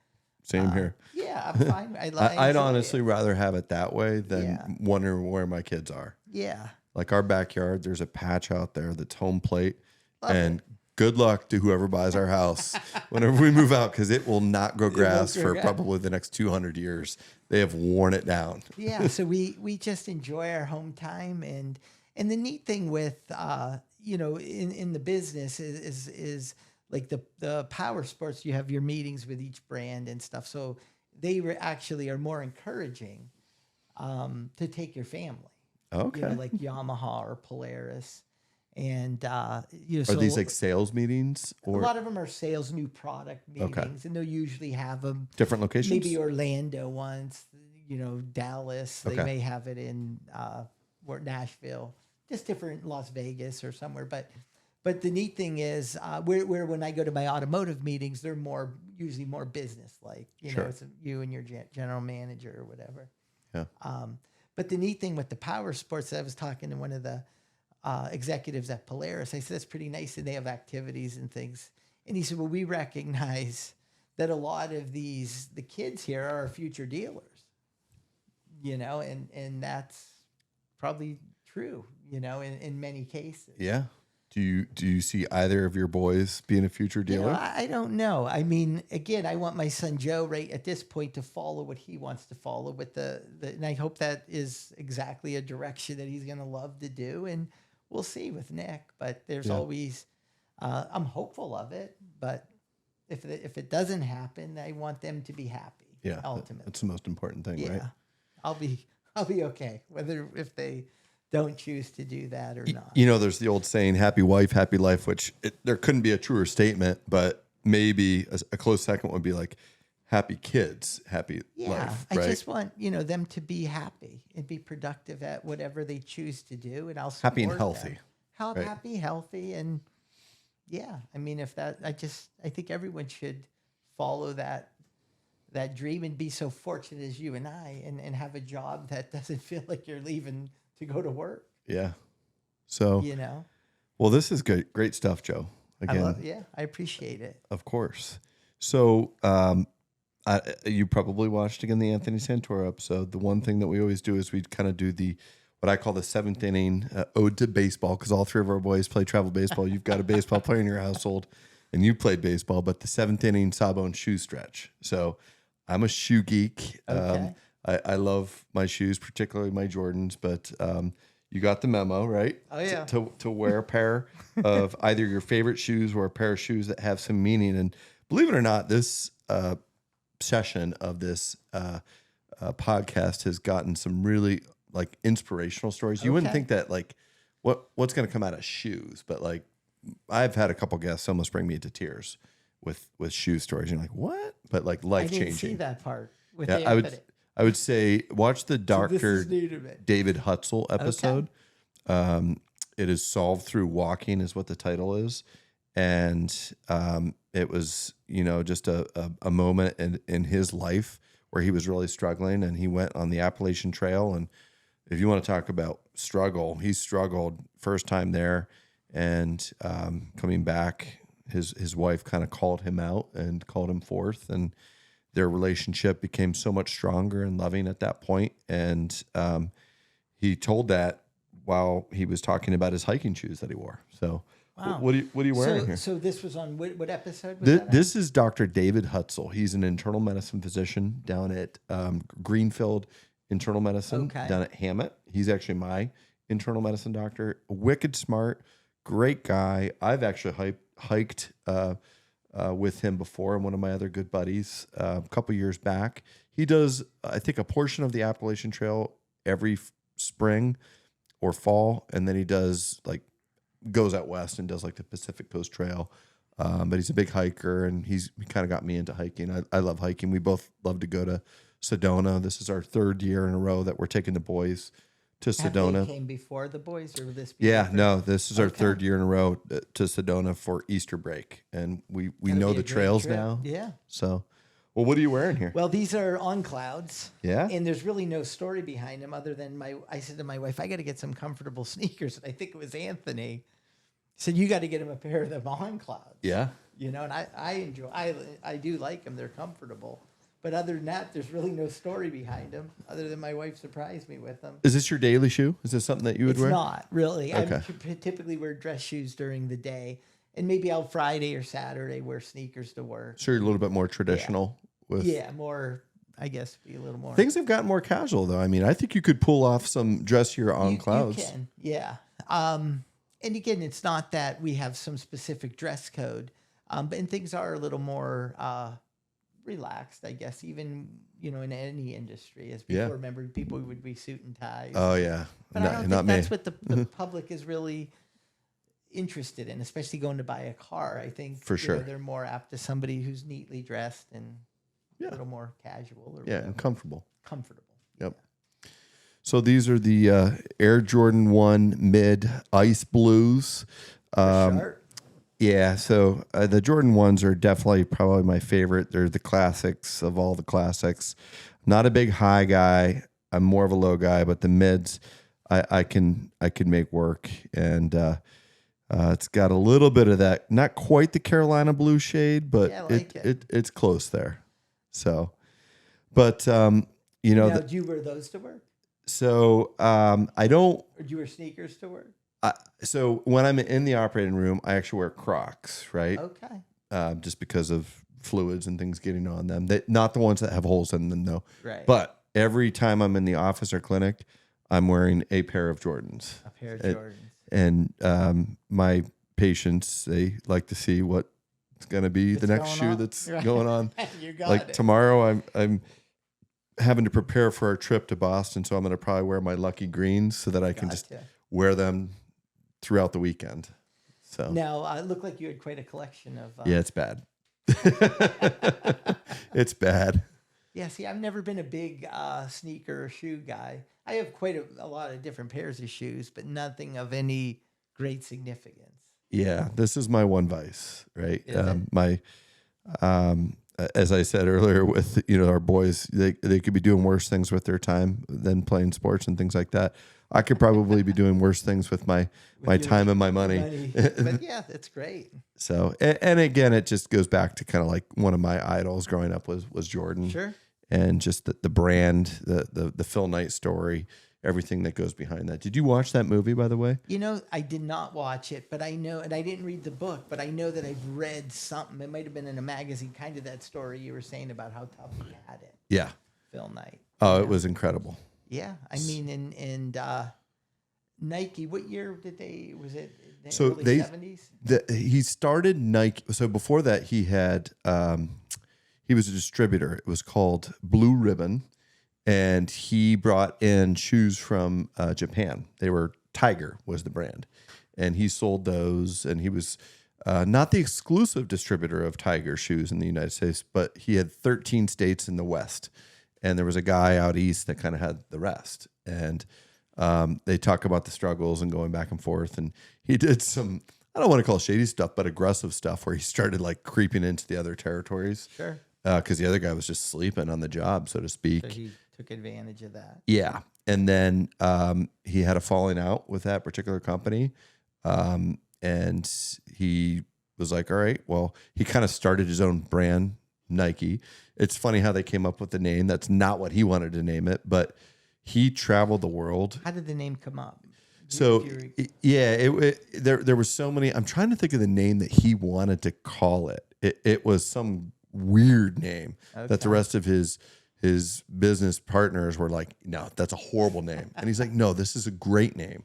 Same here. Yeah, I'm fine. I'd honestly rather have it that way than wondering where my kids are. Yeah. Like our backyard, there's a patch out there that's home plate. Love it. Good luck to whoever buys our house whenever we move out, because it will not grow grass for probably the next 200 years. They have worn it down. Yeah, so we just enjoy our home time. And the neat thing with, in the business is like the power sports, you have your meetings with each brand and stuff. So they actually are more encouraging to take your family. Okay. Like Yamaha or Polaris. And, are these like sales meetings? Or? A lot of them are sales, new product meetings. And they'll usually have them. Different locations? Maybe Orlando once, Dallas. They may have it in Nashville. Just different, Las Vegas or somewhere. But the neat thing is, where when I go to my automotive meetings, they're usually more business like. It's you and your general manager or whatever. Yeah. But the neat thing with the power sports, I was talking to one of the executives at Polaris. I said, that's pretty nice, and they have activities and things. And he said, well, we recognize that a lot of the kids here are our future dealers, and that's probably true, in many cases. Yeah. Do you see either of your boys being a future You dealer? know, I don't know. I mean, again, I want my son Joe right at this point to follow what he wants to follow with and I hope that is exactly a direction that he's going to love to do. And we'll see with Nick, but there's always, I'm hopeful of it, but if it doesn't happen, I want them to be happy. Yeah, Ultimately. that's the most important thing, right? I'll be okay, whether if they don't choose to do that or not. You know, there's the old saying, happy wife, happy life, which there couldn't be a truer statement, but maybe a close second would be like happy kids, happy life, I right? just want, them to be happy and be productive at whatever they choose to do. And I'll Happy and support healthy. them. right? Happy, healthy. And I mean, I think everyone should follow that dream and be so fortunate as you and I and have a job that doesn't feel like you're leaving to go to work. Yeah. So, well, this is great stuff, Joe. Again, I appreciate it. of course. So, you probably watched again the Anthony Santoro episode. The one thing that we always do is we kind of do what I call the seventh inning ode to baseball, because all three of our boys play travel baseball. You've got a baseball player in your household, and you played baseball, but the seventh inning Sawbone shoe stretch. So I'm a shoe geek. Okay. I love my shoes, particularly my Jordans, but you got the memo, right? Oh, yeah. To wear a pair of either your favorite shoes or a pair of shoes that have some meaning. And believe it or not, this session of this podcast has gotten some really like inspirational stories. You wouldn't think that like what's going to come out of shoes, but like I've had a couple guests almost bring me to tears with shoe stories. You're like, what? But like life changing. I didn't see that part. With Yeah, I would say watch the Dr. David Hutzel episode. Okay. It is Solved Through Walking is what the title is. And it was, just a moment in his life where he was really struggling, and he went on the Appalachian Trail. And if you want to talk about struggle, he struggled first time there, and coming back, his wife kind of called him out and called him forth, and their relationship became so much stronger and loving at that point. And he told that while he was talking about his hiking shoes that he wore. So wow. What are you wearing here? So this was on what episode was that? This is Dr. David Hutzel. He's an internal medicine physician down at Greenfield Internal Medicine down at Hammett. He's actually my internal medicine doctor. Wicked smart, great guy. I've actually hiked with him before, and one of my other good buddies a couple years back. He does, I think, a portion of the Appalachian Trail every spring or fall, and then he does goes out west and does like the Pacific Coast Trail. But he's a big hiker, and he kind of got me into hiking. I love hiking. We both love to go to Sedona. This is our third year in a row that we're taking the boys to Sedona. Have they came before the boys, or will this be? Yeah, no, this is our third year in a row to Sedona for Easter break, and we know the trails now. Yeah. So, well, what are you wearing here? Well, these are On Clouds. Yeah. And there's really no story behind them other than I said to my wife, I got to get some comfortable sneakers. And I think it was Anthony said, you got to get him a pair of them On Clouds. Yeah. And I do like them. They're comfortable. But other than that, there's really no story behind them other than my wife surprised me with them. Is this your daily shoe? Is this something that you would wear? It's not, really. Okay. I typically wear dress shoes during the day. And maybe on Friday or Saturday wear sneakers to work. So you're a little bit more traditional with... Yeah, more, I guess, be a little more... Things have gotten more casual, though. I mean, I think you could pull off some dressier On Clouds. You can, yeah. And again, it's not that we have some specific dress code, and things are a little more... relaxed, I guess, even in any industry. As people remember, people would be suit and ties. Oh yeah, but I don't think that's what the public is really interested in, especially going to buy a car. I think for sure they're more apt to somebody who's neatly dressed and a little more casual or and comfortable. Yep. So these are the Air Jordan 1 Mid Ice Blues. Yeah, so the Jordan 1s are definitely probably my favorite. They're the classics of all the classics. Not a big high guy. I'm more of a low guy, but the mids I can make work. And it's got a little bit of that, not quite the Carolina blue shade, but it's close there. So, but Now, do you wear those to work? So I don't. Or do you wear sneakers to work? So when I'm in the operating room, I actually wear Crocs, right? Okay. Just because of fluids and things getting on them. Not the ones that have holes in them, though. Right. But every time I'm in the office or clinic, I'm wearing a pair of Jordans. A pair of Jordans. And my patients, they like to see what's going to be the next going shoe on. that's Right. going on. You got Like it. tomorrow, I'm having to prepare for our trip to Boston, so I'm going to probably wear my Lucky Greens so that I can just Gotcha. wear them throughout the weekend. So Now, it looked like you had quite a collection of. yeah, it's bad. It's bad. Yeah, see, I've never been a big sneaker or shoe guy. I have quite a lot of different pairs of shoes, but nothing of any great significance. Yeah, this is my one vice, right? Is it? My, as I said earlier, with our boys, they could be doing worse things with their time than playing sports and things like that. I could probably be doing worse things with my your time and my money. But yeah, that's great. So, and again, it just goes back to kind of like one of my idols growing up was Jordan. Sure. And just the brand, the Phil Knight story, everything that goes behind that. Did you watch that movie, by the way? I did not watch it, but I know, and I didn't read the book, but I know that I've read something. It might have been in a magazine, kind of that story you were saying about how tough he had it, Yeah. Phil Knight. Oh, it was incredible. Yeah, I mean, and Nike. What year did they? Was it the So early 70s? He started Nike. So before that, he had he was a distributor. It was called Blue Ribbon, and he brought in shoes from Japan. They were Tiger was the brand, and he sold those. And he was not the exclusive distributor of Tiger shoes in the United States, but he had 13 states in the West, and there was a guy out east that kind of had the rest. And they talk about the struggles and going back and forth. And he did some, I don't want to call it shady stuff, but aggressive stuff where he started like creeping into the other territories. Sure. Because the other guy was just sleeping on the job, so to speak. So he took advantage of that. Yeah. And then he had a falling out with that particular company. And he was like, all right, well, he kind of started his own brand, Nike. It's funny how they came up with the name. That's not what he wanted to name it, but he traveled the world. How did the name come up? So there were so many. I'm trying to think of the name that he wanted to call it. It was some weird name that the rest of his business partners were like, no, that's a horrible name. And he's like, no, this is a great name.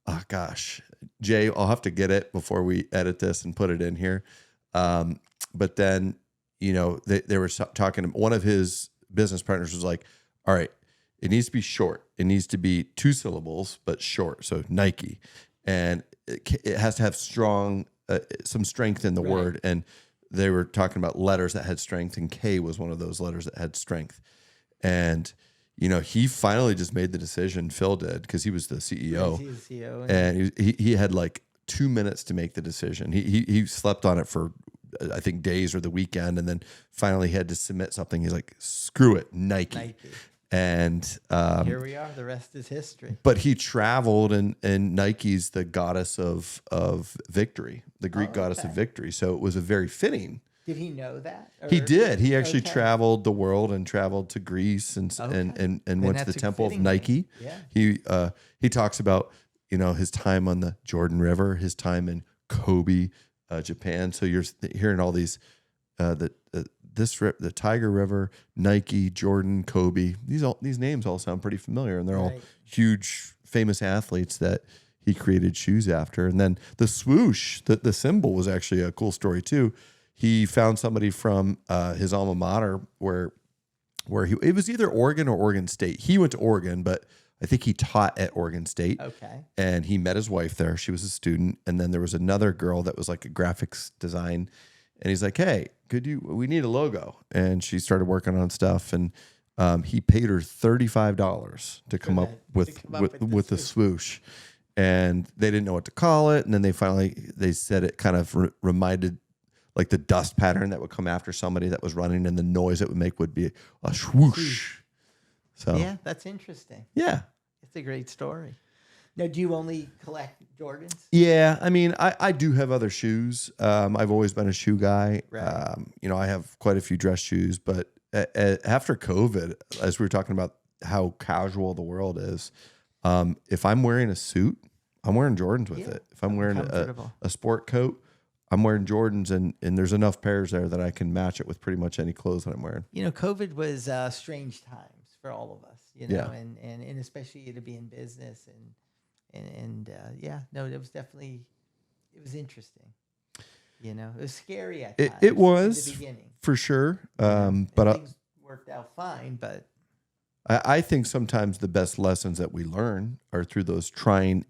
Oh gosh, Jay, I'll have to get it before we edit this and put it in here. But then, they were talking. One of his business partners was like, all right, it needs to be short. It needs to be 2 syllables, but short. So Nike, and it has to have some strength in the word. And they were talking about letters that had strength, and K was one of those letters that had strength. And he finally just made the decision. Phil did, because he was the CEO. He's the CEO, And he had like 2 minutes to make the decision. He slept on it for I think days or the weekend, and then finally he had to submit something. He's like, screw it, Nike. And here we are. The rest is history. but he traveled, and Nike's the goddess of victory, the Greek goddess of victory. So it was a very fitting. Did he know that? He did. He actually traveled the world and traveled to Greece and went to the temple of Nike. Yeah. He talks about his time on the Jordan River, his time in Kobe, Japan. So you're hearing all these the Tiger River, Nike, Jordan, Kobe. These names all sound pretty familiar, and they're all huge, famous athletes that he created shoes after. And then the swoosh, the symbol, was actually a cool story too. He found somebody from his alma mater where it was either Oregon or Oregon State. He went to Oregon, but I think he taught at Oregon State. Okay. And he met his wife there. She was a student. And then there was another girl that was like a graphics design. And he's like, hey, we need a logo. And she started working on stuff. And he paid her $35 to come up with the swoosh. And they didn't know what to call it. And then they said it kind of reminded like the dust pattern that would come after somebody that was running, and the noise it would make would be a swoosh. So yeah, that's interesting. Yeah. It's a great story. Now, do you only collect Jordans? Yeah, I mean, I do have other shoes. I've always been a shoe guy. Right. I have quite a few dress shoes, but after COVID, as we were talking about how casual the world is, if I'm wearing a suit, I'm wearing Jordans with it. If I'm wearing a sport coat, I'm wearing Jordans, and there's enough pairs there that I can match it with pretty much any clothes that I'm wearing. COVID was strange times for all of us, and especially to be in business and it was definitely, it was interesting. It was scary at times. It was in the beginning, for sure. but things worked out fine. But I think sometimes the best lessons that we learn are through those trying,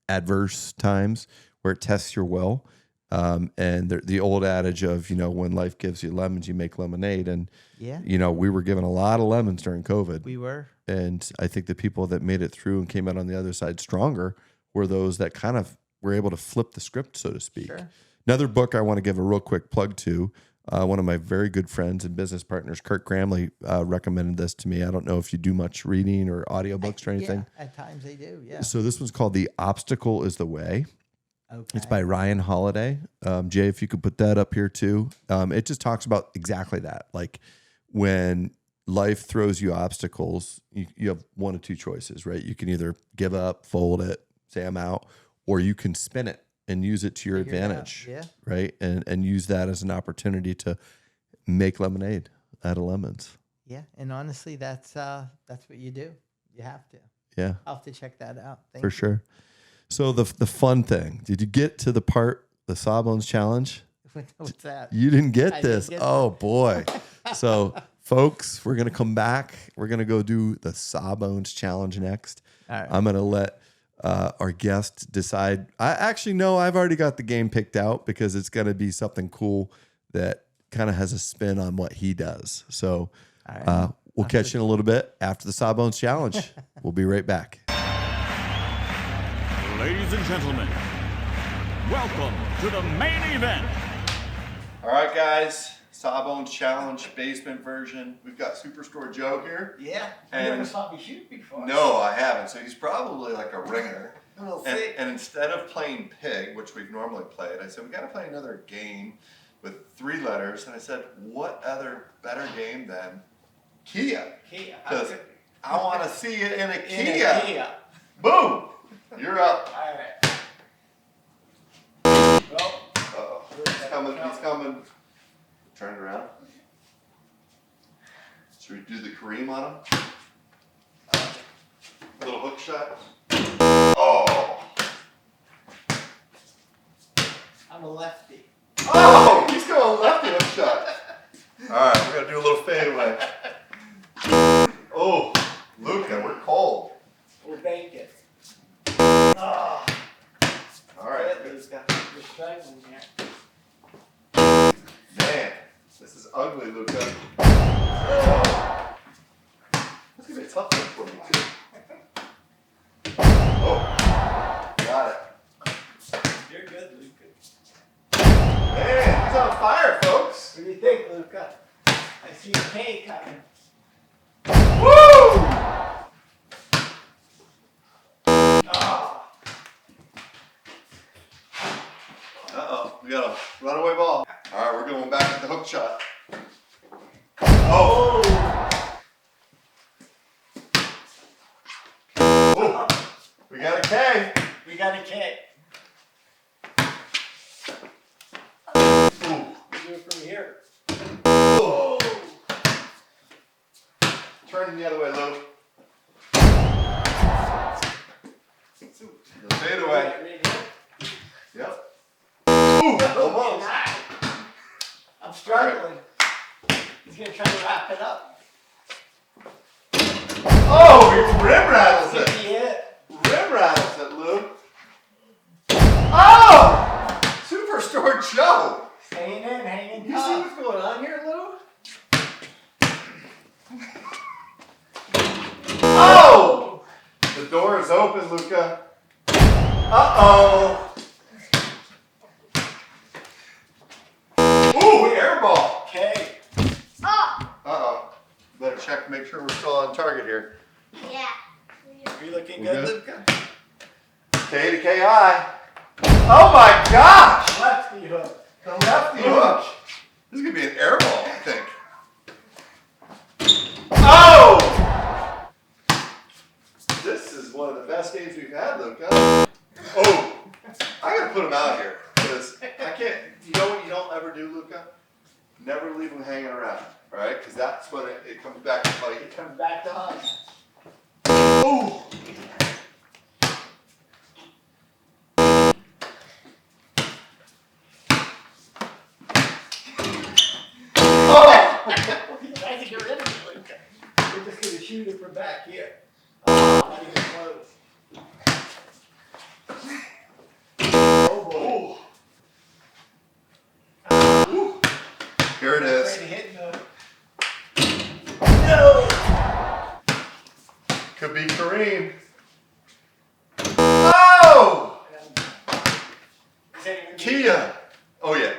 adverse times where it tests your will. And the old adage of, when life gives you lemons, you make lemonade. And, we were given a lot of lemons during COVID. We were. And I think the people that made it through and came out on the other side stronger were those that kind of were able to flip the script, so to speak. Sure. Another book I want to give a real quick plug to, one of my very good friends and business partners, Kurt Gramley, recommended this to me. I don't know if you do much reading or audiobooks or anything. Yeah, at times they do, yeah. So this one's called The Obstacle is the Way. Okay. It's by Ryan Holiday. Jay, if you could put that up here too. It just talks about exactly that. Like when life throws you obstacles, you have one of two choices, right? You can either give up, fold it, say I'm out, or you can spin it and use it to your advantage, right? And use that as an opportunity to make lemonade out of lemons. Yeah, and honestly, that's what you do. You have to. Yeah. I'll have to check that out. Thank For you. sure. So the fun thing, did you get to the part, the Sawbones Challenge? What's that? You didn't get this. Didn't get Oh, boy. So, folks, we're going to come back. We're going to go do the Sawbones Challenge next. All right. I'm going to let our guest decide. I've already got the game picked out because it's going to be something cool that kind of has a spin on what he does. So, we'll catch you in a little bit after the Sawbones Challenge. We'll be right back. Ladies and gentlemen, welcome to the main event. All right, guys. Sawbones Challenge basement version. We've got Superstore Joe here. Yeah. And You never saw me shoot before. No, I haven't. So he's probably like a ringer. We'll see. And instead of playing Pig, which we've normally played, I said, we got to play another game with 3 letters. And I said, what other better game than Kia? Kia. Because I want to see it in a In Kia. a Kia. Boom. You're up. All right. Well, Uh-oh. He's coming. He's coming. Turn it around. Should we do the Kareem on him? A little hook shot. Oh! I'm a lefty. Oh! He's going lefty hook shot. All right, we're going to do a little fadeaway. Oh, Luca, we're cold. We'll bake it. All right. You're struggling here. Man, this is ugly, Luca. Oh. This is going to be a tough one for me, too. Oh, got it. You're good, Luca. Man, he's on fire, folks. What do you think, Luca? I see a K coming. Woo! Oh. Uh-oh, we got a runaway ball. All right, we're going back to the hook shot. Oh! Oh! We got a K. We got a K. Ooh. We do it from here. Oh! Turn the other way, Lou. Fade away. Right here. Yep. Ooh, almost. I'm struggling. He's going to try to wrap it up. Oh, he rim rattles it. Yeah. Rim rattles it, Lou. Oh! Superstore Joe. Hanging in, hanging You see tough. what's going on here, Lou? Oh! The door is open, Luca. Uh-oh. Ooh, airball. Okay. Uh-oh. Better check, make sure we're still on target here. Yeah. Are you looking We good, good? Luca? K to KI. Oh my gosh! Lefty hook. The lefty hook. This is going to be an airball, I think. Oh! This is one of the best games we've had, Luca. Oh! when it comes back to fight. It comes back to hunt. Oh! Trying to get rid of it, Luca. We're just gonna shoot it from back here. Oh, not even close. Oh boy. Here it is. Afraid of hitting the... No! Could be Kareem. Oh! Kia. Oh yeah.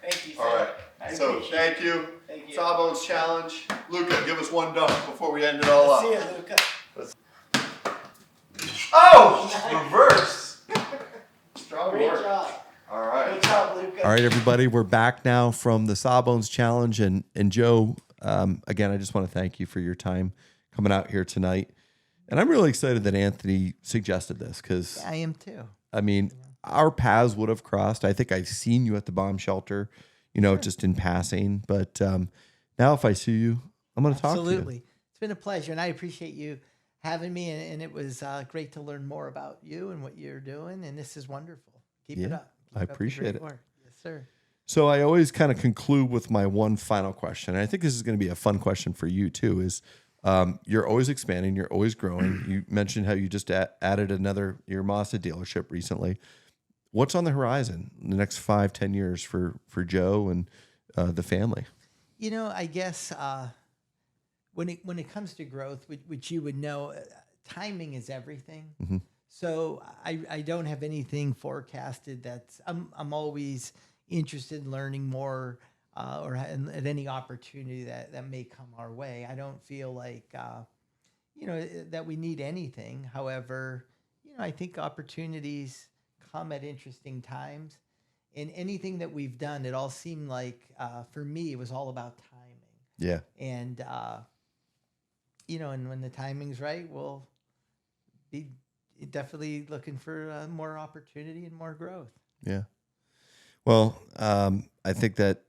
Thank you, sir. All right. I So appreciate thank it. you. Thank you. Sawbones challenge. Luca, give us one dunk before we end it all up. See you, Luca. Oh! Reverse. Strong Great work. job. All right. Good job, Luca. All right, everybody. We're back now from the Sawbones challenge, and Joe. Again, I just want to thank you for your time coming out here tonight, and I'm really excited that Anthony suggested this because I am too. I mean, our paths would have crossed. I think I've seen you at the bomb shelter, just in passing. But now if I see you, I'm going to talk to you. Absolutely. It's been a pleasure, and I appreciate you having me, and it was great to learn more about you and what you're doing, and this is wonderful. Keep it up. Keep I up the appreciate great it. work. Yes, sir. So I always kind of conclude with my one final question. And I think this is going to be a fun question for you too, is you're always expanding, you're always growing. You mentioned how you just added your Mazda dealership recently. What's on the horizon in the next 5-10 years for Joe and the family? I guess when it comes to growth, which you would know, timing is everything. Mm-hmm. So I don't have anything forecasted. I'm always interested in learning more or at any opportunity that may come our way. I don't feel like that we need anything. However, I think opportunities come at interesting times. And anything that we've done, it all seemed like for me it was all about timing. Yeah. And and when the timing's right, we'll be definitely looking for more opportunity and more growth. Yeah. Well, I think that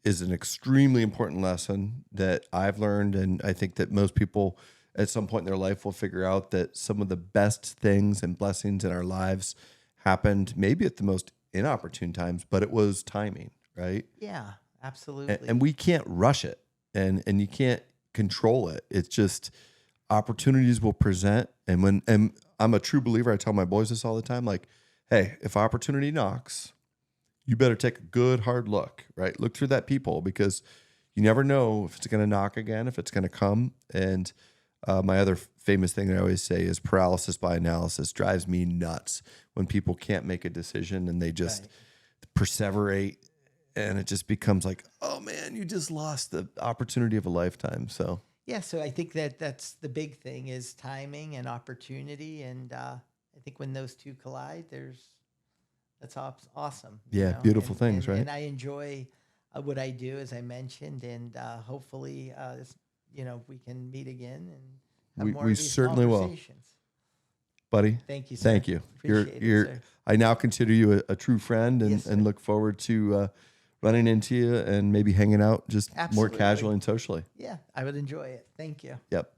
is an extremely important lesson that I've learned. And I think that most people at some point in their life will figure out that some of the best things and blessings in our lives happened maybe at the most inopportune times, but it was timing, right? Yeah, absolutely. And we can't rush it and you can't control it. It's just opportunities will present. And I'm a true believer, I tell my boys this all the time, like, hey, if opportunity knocks, you better take a good hard look, right? Look through that peephole because you never know if it's going to knock again, if it's going to come. And my other famous thing that I always say is paralysis by analysis drives me nuts when people can't make a decision and they just perseverate and it just becomes like, oh man, you just lost the opportunity of a lifetime. So yeah, so I think that's the big thing is timing and opportunity. And I think when those two collide, that's awesome. Yeah, beautiful things, right? And I enjoy what I do, as I mentioned, and hopefully, we can meet again and have more we of these certainly will. conversations. Buddy, Thank you, sir. thank you. Appreciate it, sir. I now consider you a true friend and, Yes, sir. and look forward to running into you and maybe hanging out just more Absolutely. casually and socially. Yeah, I would enjoy it. Thank you. Yep.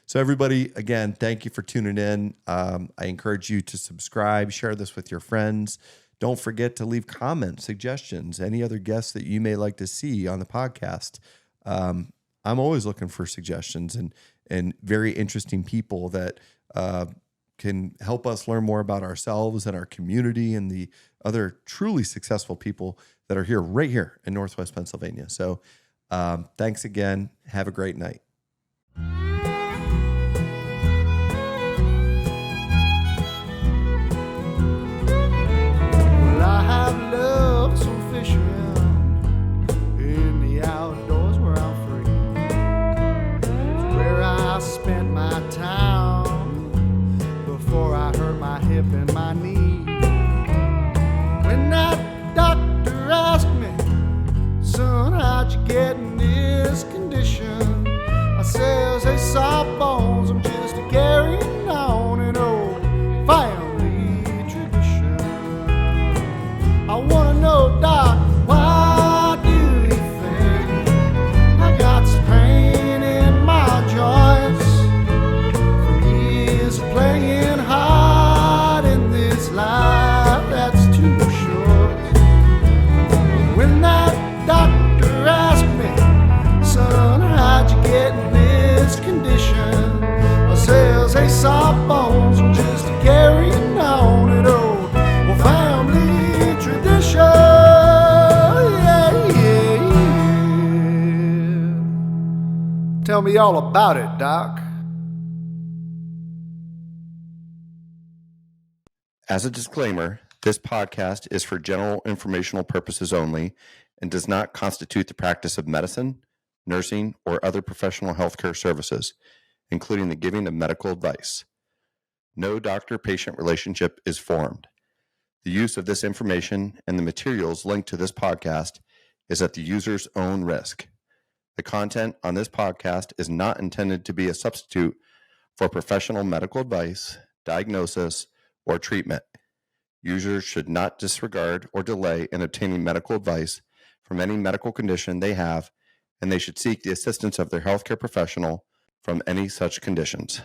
So everybody, again, thank you for tuning in. I encourage you to subscribe, share this with your friends. Don't forget to leave comments, suggestions, any other guests that you may like to see on the podcast. I'm always looking for suggestions and very interesting people that can help us learn more about ourselves and our community and the other truly successful people that are right here in Northwest Pennsylvania. So thanks again. Have a great night. Well, I have loved some fishing in the outdoors where I'm free. It's where I spent my time before I hurt my hip and my knee. When that doctor asked me, son, how'd you get in this condition? Tell me all about it, Doc. As a disclaimer, this podcast is for general informational purposes only and does not constitute the practice of medicine, nursing, or other professional healthcare services, including the giving of medical advice. No doctor-patient relationship is formed. The use of this information and the materials linked to this podcast is at the user's own risk. The content on this podcast is not intended to be a substitute for professional medical advice, diagnosis, or treatment. Users should not disregard or delay in obtaining medical advice from any medical condition they have, and they should seek the assistance of their healthcare professional from any such conditions.